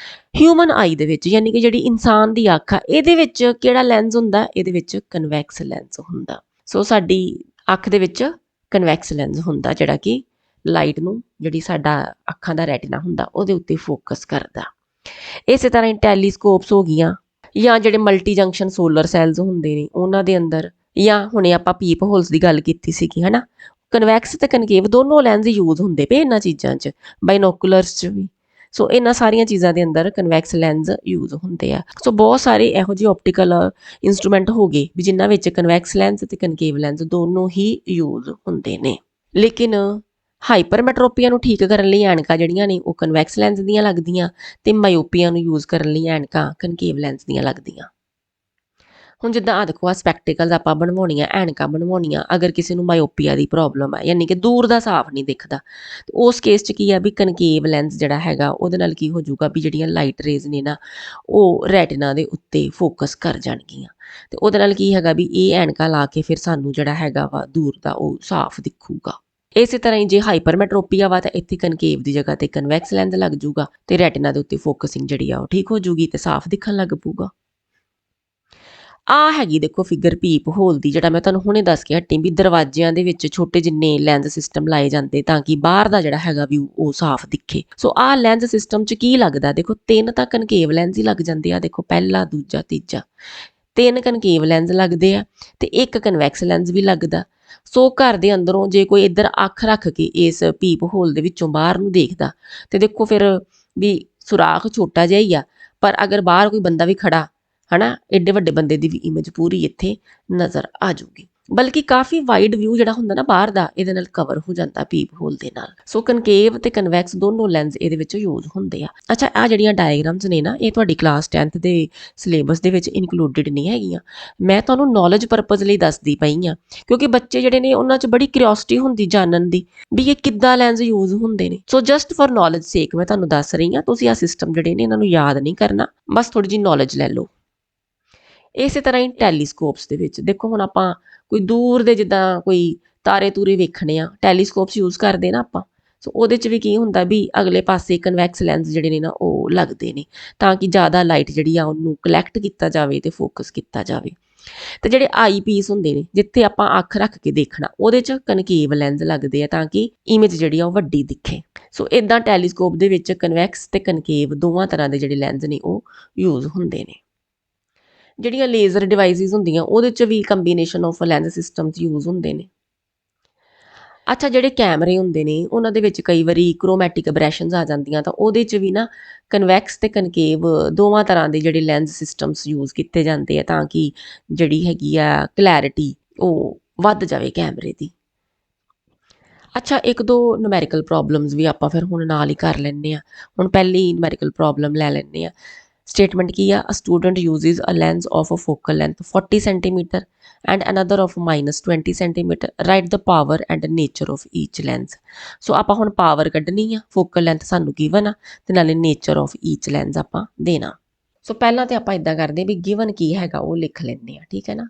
S1: ਹਿਊਮਨ ਆਈ ਦੇ ਵਿੱਚ, ਯਾਨੀ ਕਿ ਜਿਹੜੀ ਇਨਸਾਨ ਦੀ ਅੱਖ ਆ ਇਹਦੇ ਵਿੱਚ ਕਿਹੜਾ ਲੈਂਸ ਹੁੰਦਾ? ਇਹਦੇ ਵਿੱਚ ਕਨਵੈਕਸ ਲੈਂਸ ਹੁੰਦਾ। ਸੋ ਸਾਡੀ ਅੱਖ ਦੇ ਵਿੱਚ ਕਨਵੈਕਸ ਲੈਂਸ ਹੁੰਦਾ ਜਿਹੜਾ ਕਿ ਲਾਈਟ ਨੂੰ, ਜਿਹੜੀ ਸਾਡਾ ਅੱਖਾਂ ਦਾ ਰੈਟੀਨਾ ਹੁੰਦਾ ਉਹਦੇ ਉੱਤੇ ਫੋਕਸ ਕਰਦਾ। ਇਸੇ ਤਰ੍ਹਾਂ ਹੀ ਟੈਲੀਸਕੋਪਸ ਹੋ ਗਈਆਂ, ਜਾਂ ਜਿਹੜੇ ਮਲਟੀ ਜੰਕਸ਼ਨ ਸੋਲਰ ਸੈਲਸ ਹੁੰਦੇ ਨੇ ਉਹਨਾਂ ਦੇ ਅੰਦਰ, ਜਾਂ ਹੁਣੇ ਆਪਾਂ ਪੀਪ ਹੋਲਸ ਦੀ ਗੱਲ ਕੀਤੀ ਸੀਗੀ ਹਨਾ। ਕਨਵੈਕਸ ਤੇ ਕਨਕੇਵ ਦੋਨੋਂ ਲੈਂਸ ਯੂਜ਼ ਹੁੰਦੇ ਪਏ ਇਹਨਾਂ ਚੀਜ਼ਾਂ 'ਚ, ਬਾਈਨੋਕੂਲਰਸ 'ਚ ਵੀ। ਸੋ ਇਹਨਾਂ ਸਾਰੀਆਂ ਚੀਜ਼ਾਂ ਦੇ ਅੰਦਰ ਕਨਵੈਕਸ ਲੈਂਸ ਯੂਜ਼ ਹੁੰਦੇ ਆ। ਸੋ ਬਹੁਤ ਸਾਰੇ ਇਹੋ ਜਿਹੇ ਆਪਟੀਕਲ ਇੰਸਟਰੂਮੈਂਟ ਹੋ ਗਏ ਵੀ ਜਿਨ੍ਹਾਂ ਵਿੱਚ ਕਨਵੈਕਸ ਲੈਂਸ ਤੇ ਕਨਕੇਵ ਲੈਂਸ ਦੋਨੋਂ ਹੀ ਯੂਜ਼ ਹੁੰਦੇ ਨੇ। ਲੇਕਿਨ ਹਾਈਪਰਮੈਟਰੋਪੀਆ ਨੂੰ ਠੀਕ ਕਰਨ ਲਈ ਐਨਕਾਂ ਜਿਹੜੀਆਂ ਨੇ ਉਹ ਕਨਵੈਕਸ ਲੈਂਸ ਦੀਆਂ ਲੱਗਦੀਆਂ, ਤੇ ਮਾਇਓਪੀਆ ਨੂੰ ਯੂਜ਼ ਕਰਨ ਲਈ ਐਨਕਾਂ ਕਨਕੇਵ ਲੈਂਸ ਦੀਆਂ ਲੱਗਦੀਆਂ। ਹੁਣ ਜਿੱਦਾਂ ਆ ਦੇਖੋ, ਆ ਸਪੈਕਟੀਕਲਸ ਆਪਾਂ ਬਣਵਾਉਣੀਆਂ, ਐਨਕਾਂ ਬਣਵਾਉਣੀਆਂ, ਅਗਰ ਕਿਸੇ ਨੂੰ ਮਾਇਓਪੀਆ ਦੀ ਪ੍ਰੋਬਲਮ ਹੈ ਯਾਨੀ ਕਿ ਦੂਰ ਦਾ ਸਾਫ਼ ਨਹੀਂ ਦਿਖਦਾ, ਤੇ ਉਸ ਕੇਸ 'ਚ ਕੀ ਆ ਵੀ ਕਨਕੇਵ ਲੈਂਸ ਜਿਹੜਾ ਹੈਗਾ ਉਹਦੇ ਨਾਲ ਕੀ ਹੋ ਜਾਊਗਾ ਵੀ ਜਿਹੜੀਆਂ ਲਾਈਟ ਰੇਜ਼ ਨੇ ਨਾ ਉਹ ਰੈਟੀਨਾ ਦੇ ਉੱਤੇ ਫੋਕਸ ਕਰ ਜਾਣਗੀਆਂ, ਤੇ ਉਹਦੇ ਨਾਲ ਕੀ ਹੈਗਾ ਵੀ ਇਹ ਐਨਕਾਂ ਲਾ ਕੇ ਫਿਰ ਸਾਨੂੰ ਜਿਹੜਾ ਹੈਗਾ ਵਾ ਦੂਰ ਦਾ ਉਹ ਸਾਫ਼ ਦਿਖੂਗਾ। ਇਸੇ ਤਰ੍ਹਾਂ ਹੀ ਜੇ ਹਾਈਪਰਮੈਟਰੋਪੀਆ ਵਾ ਤਾਂ ਇੱਥੇ ਕਨਕੇਵ ਦੀ ਜਗ੍ਹਾ ਤੇ ਕਨਵੈਕਸ ਲੈਂਸ ਲੱਗ ਜੂਗਾ ਤੇ ਰੈਟੀਨਾ ਦੇ ਉੱਤੇ ਫੋਕਸਿੰਗ ਜਿਹੜੀ ਆ ਉਹ ਠੀਕ ਹੋ ਜੂਗੀ ਤੇ ਸਾਫ਼ ਦਿਖਣ ਲੱਗ ਪਊਗਾ। ਆ ਹੈਗੀ ਦੇਖੋ ਫਿਗਰ ਪੀਪ ਹੋਲ ਦੀ, ਜਿਹੜਾ ਮੈਂ ਤੁਹਾਨੂੰ ਹੁਣੇ ਦੱਸ ਕੇ ਹਟੀ ਵੀ ਦਰਵਾਜ਼ਿਆਂ ਦੇ ਵਿੱਚ ਛੋਟੇ ਜਿੰਨੇ ਲੈਂਸ ਸਿਸਟਮ ਲਾਏ ਜਾਂਦੇ ਤਾਂ ਕਿ ਬਾਹਰ ਦਾ ਜਿਹੜਾ ਹੈਗਾ ਵਿਊ ਉਹ ਸਾਫ਼ ਦਿਖੇ। ਸੋ ਆਹ ਲੈਂਸ ਸਿਸਟਮ 'ਚ ਕੀ ਲੱਗਦਾ? ਦੇਖੋ 3 ਤਾਂ ਕਨਕੇਵ ਲੈਂਸ ਹੀ ਲੱਗ ਜਾਂਦੇ ਆ। ਦੇਖੋ ਪਹਿਲਾ, ਦੂਜਾ, ਤੀਜਾ, 3 ਕਨਕੇਵ ਲੈਂਸ ਲੱਗਦੇ ਆ ਤੇ 1 ਕਨਵੈਕਸ ਲੈਂਸ ਵੀ ਲੱਗਦਾ। ਸੋ ਘਰ ਦੇ ਅੰਦਰੋਂ ਜੇ ਕੋਈ ਇੱਧਰ ਅੱਖ ਰੱਖ ਕੇ ਇਸ ਪੀਪ ਹੋਲ ਦੇ ਵਿੱਚੋਂ ਬਾਹਰ ਨੂੰ ਦੇਖਦਾ ਤੇ ਦੇਖੋ ਫਿਰ ਵੀ ਸੁਰਾਖ ਛੋਟਾ ਜਿਹਾ ਹੀ ਆ, ਪਰ ਅਗਰ ਬਾਹਰ ਕੋਈ ਬੰਦਾ ਵੀ ਖੜਾ ਹਨਾ, ਏਡੇ ਵੱਡੇ ਬੰਦੇ ਦੀ ਵੀ ਇਮੇਜ ਪੂਰੀ ਇੱਥੇ ਨਜ਼ਰ ਆ ਜਾਊਗੀ। ਬਲਕਿ ਕਾਫੀ ਵਾਈਡ ਵਿਊ ਜਿਹੜਾ ਹੁੰਦਾ ਨਾ ਬਾਹਰ ਦਾ ਇਹਦੇ ਨਾਲ ਕਵਰ ਹੋ ਜਾਂਦਾ ਪੀਪ ਹੋਲ ਦੇ ਨਾਲ। ਸੋ ਕਨਕੇਵ ਤੇ ਕਨਵੈਕਸ ਦੋਨੋਂ ਲੈਂਸ ਇਹਦੇ ਵਿੱਚ ਯੂਜ਼ ਹੁੰਦੇ ਆ। ਅੱਛਾ, ਆ ਜਿਹੜੀਆਂ ਡਾਇਗਰਾਮਸ ਨੇ ਨਾ ਇਹ ਤੁਹਾਡੀ ਕਲਾਸ 10th ਦੇ ਸਿਲੇਬਸ ਦੇ ਵਿੱਚ ਇਨਕਲੂਡਡ ਨਹੀਂ ਹੈਗੀਆਂ। ਮੈਂ ਤੁਹਾਨੂੰ ਨੌਲੇਜ ਪਰਪਸ ਲਈ ਦੱਸਦੀ ਪਈ ਆ, ਕਿਉਂਕਿ ਬੱਚੇ ਜਿਹੜੇ ਨੇ ਉਹਨਾਂ 'ਚ ਬੜੀ ਕਿਉਰਿਓਸਿਟੀ ਹੁੰਦੀ ਜਾਣਨ ਦੀ ਵੀ ਇਹ ਕਿੱਦਾਂ ਲੈਂਸ ਯੂਜ਼ ਹੁੰਦੇ ਨੇ। ਸੋ ਜਸਟ ਫॉर ਨੌਲੇਜ ਸੇਕ ਮੈਂ ਤੁਹਾਨੂੰ ਦੱਸ ਰਹੀ ਆ, ਤੁਸੀਂ ਆ ਸਿਸਟਮ ਜਿਹੜੇ ਨੇ ਇਹਨਾਂ ਨੂੰ ਯਾਦ ਨਹੀਂ ਕਰਨਾ, ਬਸ ਥੋੜੀ ਜਿਹੀ ਨੌਲੇਜ ਲੈ ਲਓ। ਇਸੇ ਤਰ੍ਹਾਂ ਹੀ ਟੈਲੀਸਕੋਪਸ ਦੇ ਵਿੱਚ ਦੇਖੋ, ਹੁਣ ਆਪਾਂ ਕੋਈ ਦੂਰ ਦੇ ਜਿੱਦਾਂ ਕੋਈ ਤਾਰੇ ਤੂਰੇ ਵੇਖਣੇ ਆ, ਟੈਲੀਸਕੋਪਸ ਯੂਜ਼ ਕਰਦੇ ਨਾ ਆਪਾਂ। ਸੋ ਉਹਦੇ 'ਚ ਵੀ ਕੀ ਹੁੰਦਾ ਵੀ ਅਗਲੇ ਪਾਸੇ ਕਨਵੈਕਸ ਲੈਂਸ ਜਿਹੜੇ ਨੇ ਨਾ ਉਹ ਲੱਗਦੇ ਨੇ, ਤਾਂ ਕਿ ਜ਼ਿਆਦਾ ਲਾਈਟ ਜਿਹੜੀ ਆ ਉਹਨੂੰ ਕਲੈਕਟ ਕੀਤਾ ਜਾਵੇ ਤੇ ਫੋਕਸ ਕੀਤਾ ਜਾਵੇ। ਤੇ ਜਿਹੜੇ ਆਈ ਪੀਸ ਹੁੰਦੇ ਨੇ ਜਿੱਥੇ ਆਪਾਂ ਅੱਖ ਰੱਖ ਕੇ ਦੇਖਣਾ, ਉਹਦੇ 'ਚ ਕਨਕੇਵ ਲੈਂਸ ਲੱਗਦੇ ਆ ਤਾਂ ਕਿ ਇਮੇਜ ਜਿਹੜੀ ਆ ਉਹ ਵੱਡੀ ਦਿਖੇ। ਸੋ ਇਦਾਂ ਟੈਲੀਸਕੋਪ ਦੇ ਵਿੱਚ ਕਨਵੈਕਸ ਤੇ ਕਨਕੇਵ ਦੋਵਾਂ ਤਰ੍ਹਾਂ ਦੇ ਜਿਹੜੇ ਲੈਂਸ ਨੇ ਉਹ ਯੂਜ਼ ਹੁੰਦੇ ਨੇ। ਜਿਹੜੀਆਂ ਲੇਜ਼ਰ ਡਿਵਾਈਸਿਸ ਹੁੰਦੀਆਂ ਉਹਦੇ 'ਚ ਵੀ combination of lens systems use ਹੁੰਦੇ ਨੇ। ਅੱਛਾ, ਜਿਹੜੇ ਕੈਮਰੇ ਹੁੰਦੇ ਨੇ ਉਹਨਾਂ ਦੇ ਵਿੱਚ ਕਈ ਵਾਰੀ ਕ੍ਰੋਮੈਟਿਕ ਅਬਰੈਸ਼ਨਸ ਆ ਜਾਂਦੀਆਂ, ਤਾਂ ਉਹਦੇ 'ਚ ਵੀ ਨਾ ਕਨਵੈਕਸ ਤੇ ਕਨਕੇਵ ਦੋਵਾਂ ਤਰ੍ਹਾਂ ਦੇ ਜਿਹੜੇ ਲੈਂਸ ਸਿਸਟਮਸ ਯੂਜ਼ ਕੀਤੇ ਜਾਂਦੇ ਆ ਤਾਂ ਕਿ ਜਿਹੜੀ ਹੈਗੀ ਆ ਕਲੈਰਿਟੀ ਉਹ ਵੱਧ ਜਾਵੇ ਕੈਮਰੇ ਦੀ। ਅੱਛਾ, ਇੱਕ ਦੋ ਨੂਮੈਰੀਕਲ ਪ੍ਰੋਬਲਮਸ ਵੀ ਆਪਾਂ ਫਿਰ ਹੁਣ ਨਾਲ ਹੀ ਕਰ ਲੈਂਦੇ ਆ। ਹੁਣ ਪਹਿਲੀ ਨੂਮੈਰੀਕਲ ਪ੍ਰੋਬਲਮ ਲੈ ਲੈਂਦੇ ਆ। ਸਟੇਟਮੈਂਟ ਕੀ ਆ? A student uses a lens of a focal length 40 centimetre and another of -20 centimetre, right the power and nature of each lens. So ਆਪਾਂ ਹੁਣ ਪਾਵਰ ਕੱਢਣੀ ਆ, ਫੋਕਲ ਲੈਂਥ ਸਾਨੂੰ ਗਿਵਨ ਆ ਤੇ ਨਾਲੇ ਨੇਚਰ ਆਫ ਈਚ ਲੈਂਸ ਆਪਾਂ ਦੇਣਾ। ਸੋ ਪਹਿਲਾਂ ਤੇ ਆਪਾਂ ਇਦਾਂ ਕਰਦੇ ਵੀ ਗਿਵਨ ਕੀ ਹੈਗਾ ਉਹ ਲਿਖ ਲੈਂਦੇ ਆ, ਠੀਕ ਹੈ ਨਾ।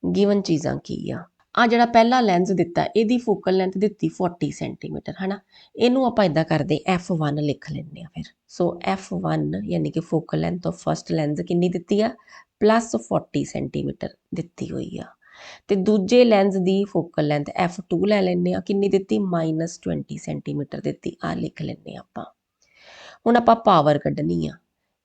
S1: ਗਿਵਨ ਚੀਜ਼ਾਂ ਕੀ ਆ? ਆ ਜਿਹੜਾ ਪਹਿਲਾ ਲੈਂਸ ਦਿੱਤਾ ਇਹਦੀ ਫੋਕਲ ਲੈਂਥ ਦਿੱਤੀ 40 ਸੈਂਟੀਮੀਟਰ ਹੈ ਨਾ, ਇਹਨੂੰ ਆਪਾਂ ਇਦਾਂ ਕਰਦੇ F1 ਲਿਖ ਲੈਂਦੇ ਆ ਫਿਰ। ਸੋ F1 ਯਾਨੀ ਕਿ focal length of first lens ਕਿੰਨੀ ਦਿੱਤੀ ਆ? +40 ਸੈਂਟੀਮੀਟਰ ਦਿੱਤੀ ਹੋਈ ਆ। ਤੇ ਦੂਜੇ ਲੈਂਸ ਦੀ ਫੋਕਲ ਲੈਂਥ F2 ਲੈ ਲੈਂਦੇ ਆ, ਕਿੰਨੀ ਦਿੱਤੀ? -20 ਸੈਂਟੀਮੀਟਰ ਦਿੱਤੀ, ਆ ਲਿਖ ਲੈਂਦੇ ਆ ਆਪਾਂ। ਹੁਣ ਆਪਾਂ ਪਾਵਰ ਕੱਢਣੀ ਆ,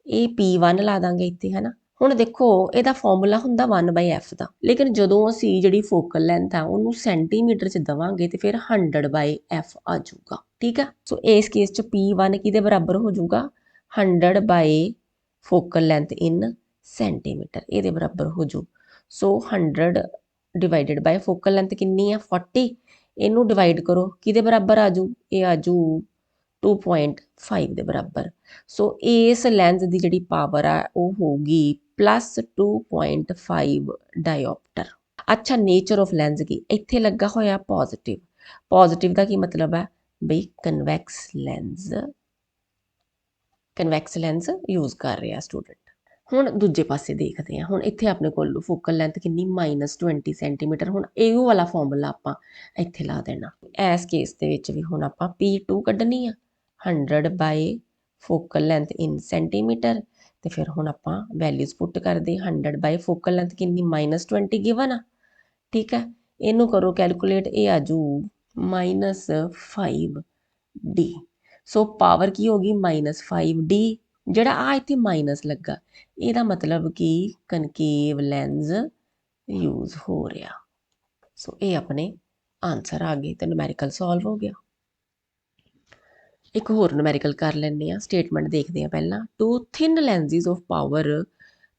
S1: ਇਹ P1 ਲਾ ਦਾਂਗੇ ਇੱਥੇ ਹੈ ਨਾ। ਹੁਣ ਦੇਖੋ ਇਹਦਾ ਫਾਰਮੂਲਾ ਹੁੰਦਾ 1/f ਦਾ, ਲੇਕਿਨ ਜਦੋਂ ਅਸੀਂ ਜਿਹੜੀ ਫੋਕਲ ਲੈਂਥ ਆ ਉਹਨੂੰ ਸੈਂਟੀਮੀਟਰ 'ਚ ਦੇਵਾਂਗੇ ਤੇ ਫਿਰ 100/f ਆ ਜਾਊਗਾ, ਠੀਕ ਆ। ਸੋ ਇਸ ਕੇਸ 'ਚ P1 ਕਿਹਦੇ ਬਰਾਬਰ ਹੋ ਜਾਊਗਾ? 100 ਫੋਕਲ ਲੈਂਥ ਇਨ ਸੈਂਟੀਮੀਟਰ, ਇਹਦੇ ਬਰਾਬਰ ਹੋ ਜਾਊ। ਸੋ 100 ਫੋਕਲ ਲੈਂਥ ਕਿੰਨੀ ਆ? 40। ਇਹਨੂੰ ਡਿਵਾਈਡ ਕਰੋ, ਕਿਹਦੇ ਬਰਾਬਰ ਆ ਜਾਊ? ਇਹ ਆ ਜਾਊ 2.5 ਦੇ ਬਰਾਬਰ। ਸੋ ਇਸ ਲੈਂਸ ਦੀ ਜਿਹੜੀ ਪਾਵਰ ਆ ਉਹ ਹੋਊਗੀ +2.5 ਡਾਇਓਪਟਰ। ਅੱਛਾ, ਨੇਚਰ ਆਫ ਲੈਂਸ ਕੀ? ਇੱਥੇ ਲੱਗਾ ਹੋਇਆ ਪੋਜ਼ਿਟਿਵ। ਪੋਜ਼ਿਟਿਵ ਦਾ ਕੀ ਮਤਲਬ ਹੈ ਬਈ ਕਨਵੈਕਸ ਲੈਂਸ ਯੂਜ਼ ਕਰ ਰਿਹਾ ਸਟੂਡੈਂਟ। ਹੁਣ ਦੂਜੇ ਪਾਸੇ ਦੇਖਦੇ ਹਾਂ। ਹੁਣ ਇੱਥੇ ਆਪਣੇ ਕੋਲ ਫੋਕਲ ਲੈਂਥ ਕਿੰਨੀ? -20 ਸੈਂਟੀਮੀਟਰ। ਹੁਣ ਇਹ ਵਾਲਾ ਫਾਰਮੂਲਾ ਆਪਾਂ ਇੱਥੇ ਲਾ ਦੇਣਾ। ਇਸ ਕੇਸ ਦੇ ਵਿੱਚ ਵੀ ਹੁਣ ਆਪਾਂ P2 ਕੱਢਣੀ ਆ, 100 ਫੋਕਲ ਲੈਂਥ ਇਨ ਸੈਂਟੀਮੀਟਰ। ਤੇ ਫਿਰ ਹੁਣ ਆਪਾਂ ਵੈਲਿਊਜ਼ ਪੁੱਟ ਕਰਦੇ, 100 ਫੋਕਲ ਲੈਂਥ ਕਿੰਨੀ? -20 ਗਿਵਨ ਆ, ਠੀਕ ਹੈ। ਇਹਨੂੰ ਕਰੋ ਕੈਲਕੂਲੇਟ, ਇਹ ਆ ਜੂ -5D। ਸੋ ਪਾਵਰ ਕੀ ਹੋ ਗਈ? -5D। ਜਿਹੜਾ ਆ ਇੱਥੇ ਮਾਈਨਸ ਲੱਗਾ ਇਹਦਾ ਮਤਲਬ ਕਿ ਕਨਕੇਵ ਲੈਂਸ ਯੂਜ਼ ਹੋ ਰਿਹਾ। ਸੋ ਇਹ ਆਪਣੇ ਆਨਸਰ ਆ ਗਏ ਤੇ ਨੂਮੈਰੀਕਲ ਸੋਲਵ ਹੋ ਗਿਆ। ਇੱਕ ਹੋਰ ਨੂਮੈਰੀਕਲ ਕਰ ਲੈਂਦੇ ਆ। ਸਟੇਟਮੈਂਟ ਦੇਖਦੇ ਆ ਪਹਿਲਾਂ। 2 thin lenses of power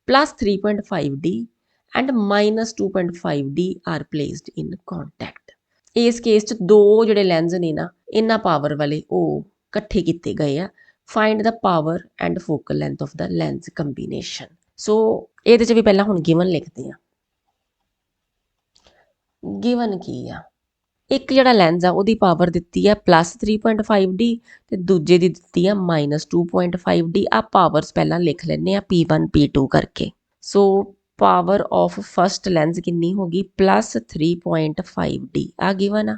S1: +3.5D and -2.5D are placed in contact। ਇਸ ਕੇਸ 'ਚ ਦੋ ਜਿਹੜੇ ਲੈਂਸ ਨੇ ਨਾ ਇਹਨਾਂ ਪਾਵਰ ਵਾਲੇ ਉਹ ਇਕੱਠੇ ਕੀਤੇ ਗਏ ਆ। Find the power and focal length of the lens combination. So ਇਹਦੇ 'ਚ ਵੀ ਪਹਿਲਾਂ ਹੁਣ ਗਿਵਨ ਲਿਖਦੇ ਆ। ਗਿਵਨ ਕੀ ਆ? ਇੱਕ ਜਿਹੜਾ ਲੈਂਸ ਆ ਉਹਦੀ ਪਾਵਰ ਦਿੱਤੀ ਆ +3.5D ਤੇ ਦੂਜੇ ਦੀ ਦਿੱਤੀ ਆ -2.5D। ਆ ਪਾਵਰਸ ਪਹਿਲਾਂ ਲਿਖ ਲੈਂਦੇ ਆ P1 P2 ਕਰਕੇ। ਸੋ ਪਾਵਰ ਆਫ ਫਸਟ ਲੈਂਸ ਕਿੰਨੀ ਹੋ ਗਈ? +3.5D ਆ ਗਿਵਨ ਆ।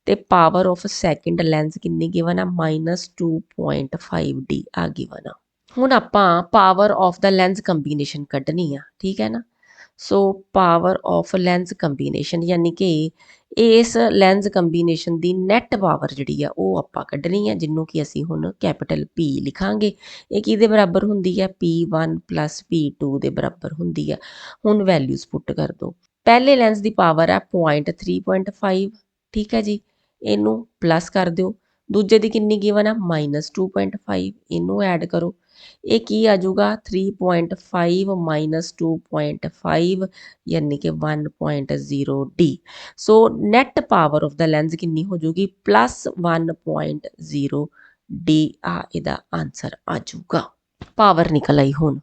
S1: ਤੇ ਪਾਵਰ ਆਫ ਸੈਕਿੰਡ ਲੈਂਸ ਕਿੰਨੀ ਗਿਵਨ ਆ? -2.5D ਆ ਗਿਵਨ ਆ। ਹੁਣ ਆਪਾਂ power of the lens combination ਕੱਢਣੀ ਆ, ਠੀਕ ਹੈ ਨਾ। ਸੋ ਪਾਵਰ ਆਫ ਲੈਂਸ ਕੰਬੀਨੇਸ਼ਨ ਯਾਨੀ ਕਿ ਇਸ ਲੈਂਸ ਕੰਬੀਨੇਸ਼ਨ ਦੀ ਨੈਟ ਪਾਵਰ ਜਿਹੜੀ ਆ ਉਹ ਆਪਾਂ ਕੱਢਣੀ ਆ, ਜਿਹਨੂੰ ਕਿ ਅਸੀਂ ਹੁਣ ਕੈਪੀਟਲ P ਲਿਖਾਂਗੇ। ਇਹ ਕਿਹਦੇ ਬਰਾਬਰ ਹੁੰਦੀ ਆ? P1 + P2 ਦੇ ਬਰਾਬਰ ਹੁੰਦੀ ਆ। ਹੁਣ ਵੈਲਿਊਜ਼ ਪੁੱਟ ਕਰ ਦਿਓ। ਪਹਿਲੇ ਲੈਂਸ ਦੀ ਪਾਵਰ ਆ 3.5, ਠੀਕ ਹੈ ਜੀ, ਇਹਨੂੰ ਪਲੱਸ ਕਰ ਦਿਓ। ਦੂਜੇ ਦੀ ਕਿੰਨੀ ਗਿਵਨ ਆ? -2.5, ਇਹਨੂੰ ਐਡ ਕਰੋ। ये की आ जाऊगा 3.5 माइनस 2.5 यानी कि 1.0 D. So net power of the lens कितनी हो जाएगी प्लस 1.0 डी। आ इहदा आंसर आ जाऊगा। पावर निकल आई हुण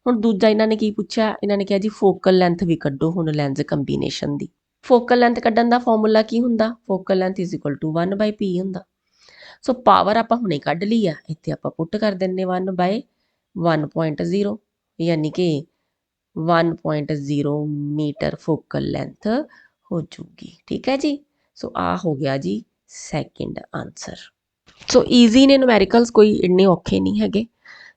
S1: दूजा इन्होंने की पूछा, इन्होंने कहा जी फोकल लेंथ भी कड्डो हुण लेंस कंबीनेशन दी। फोकल लेंथ कड्डण दा फॉर्मूला की हुंदा, focal length is equal to 1/p हुंदा। सो पावर आपां हुणे कढ ली आ, इत्थे आपां पुट कर दिंने 1/1.0 यानी कि 1.0 मीटर फोकल लेंथ हो जूगी। ठीक है जी। सो आ हो गया जी सैकेंड आंसर। सो ईजी ने न्यूमैरिकल्स, कोई इन्ने औखे नहीं हैगे।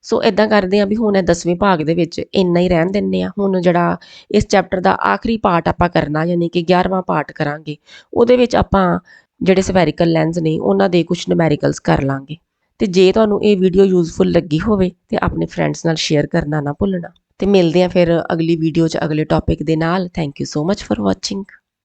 S1: सो इदां करदे आ भी हुण 10वें भाग दे विच इन्ना ही रहन दिंदे आ। हुण जिहड़ा इस चैप्टर दा आखिरी पार्ट आपां करना यानी कि 11वां पार्ट करांगे, ਉਹਦੇ ਵਿੱਚ ਆਪਾਂ ਜਿਹੜੇ ਸਫੈਰੀਕਲ ਲੈਂਸ ਨੇ ਉਹਨਾਂ ਦੇ ਕੁਝ ਨੂਮੈਰੀਕਲਸ ਕਰ ਲਾਂਗੇ। ਤੇ ਜੇ ਤੁਹਾਨੂੰ ਇਹ ਵੀਡੀਓ ਯੂਜ਼ਫੁਲ ਲੱਗੀ ਹੋਵੇ ਤੇ ਆਪਣੇ ਫਰੈਂਡਸ ਨਾਲ ਸ਼ੇਅਰ ਕਰਨਾ ਨਾ ਭੁੱਲਣਾ। ਤੇ ਮਿਲਦੇ ਆ ਫਿਰ ਅਗਲੀ ਵੀਡੀਓ 'ਚ ਅਗਲੇ ਟੌਪਿਕ ਦੇ ਨਾਲ। Thank you so much for watching.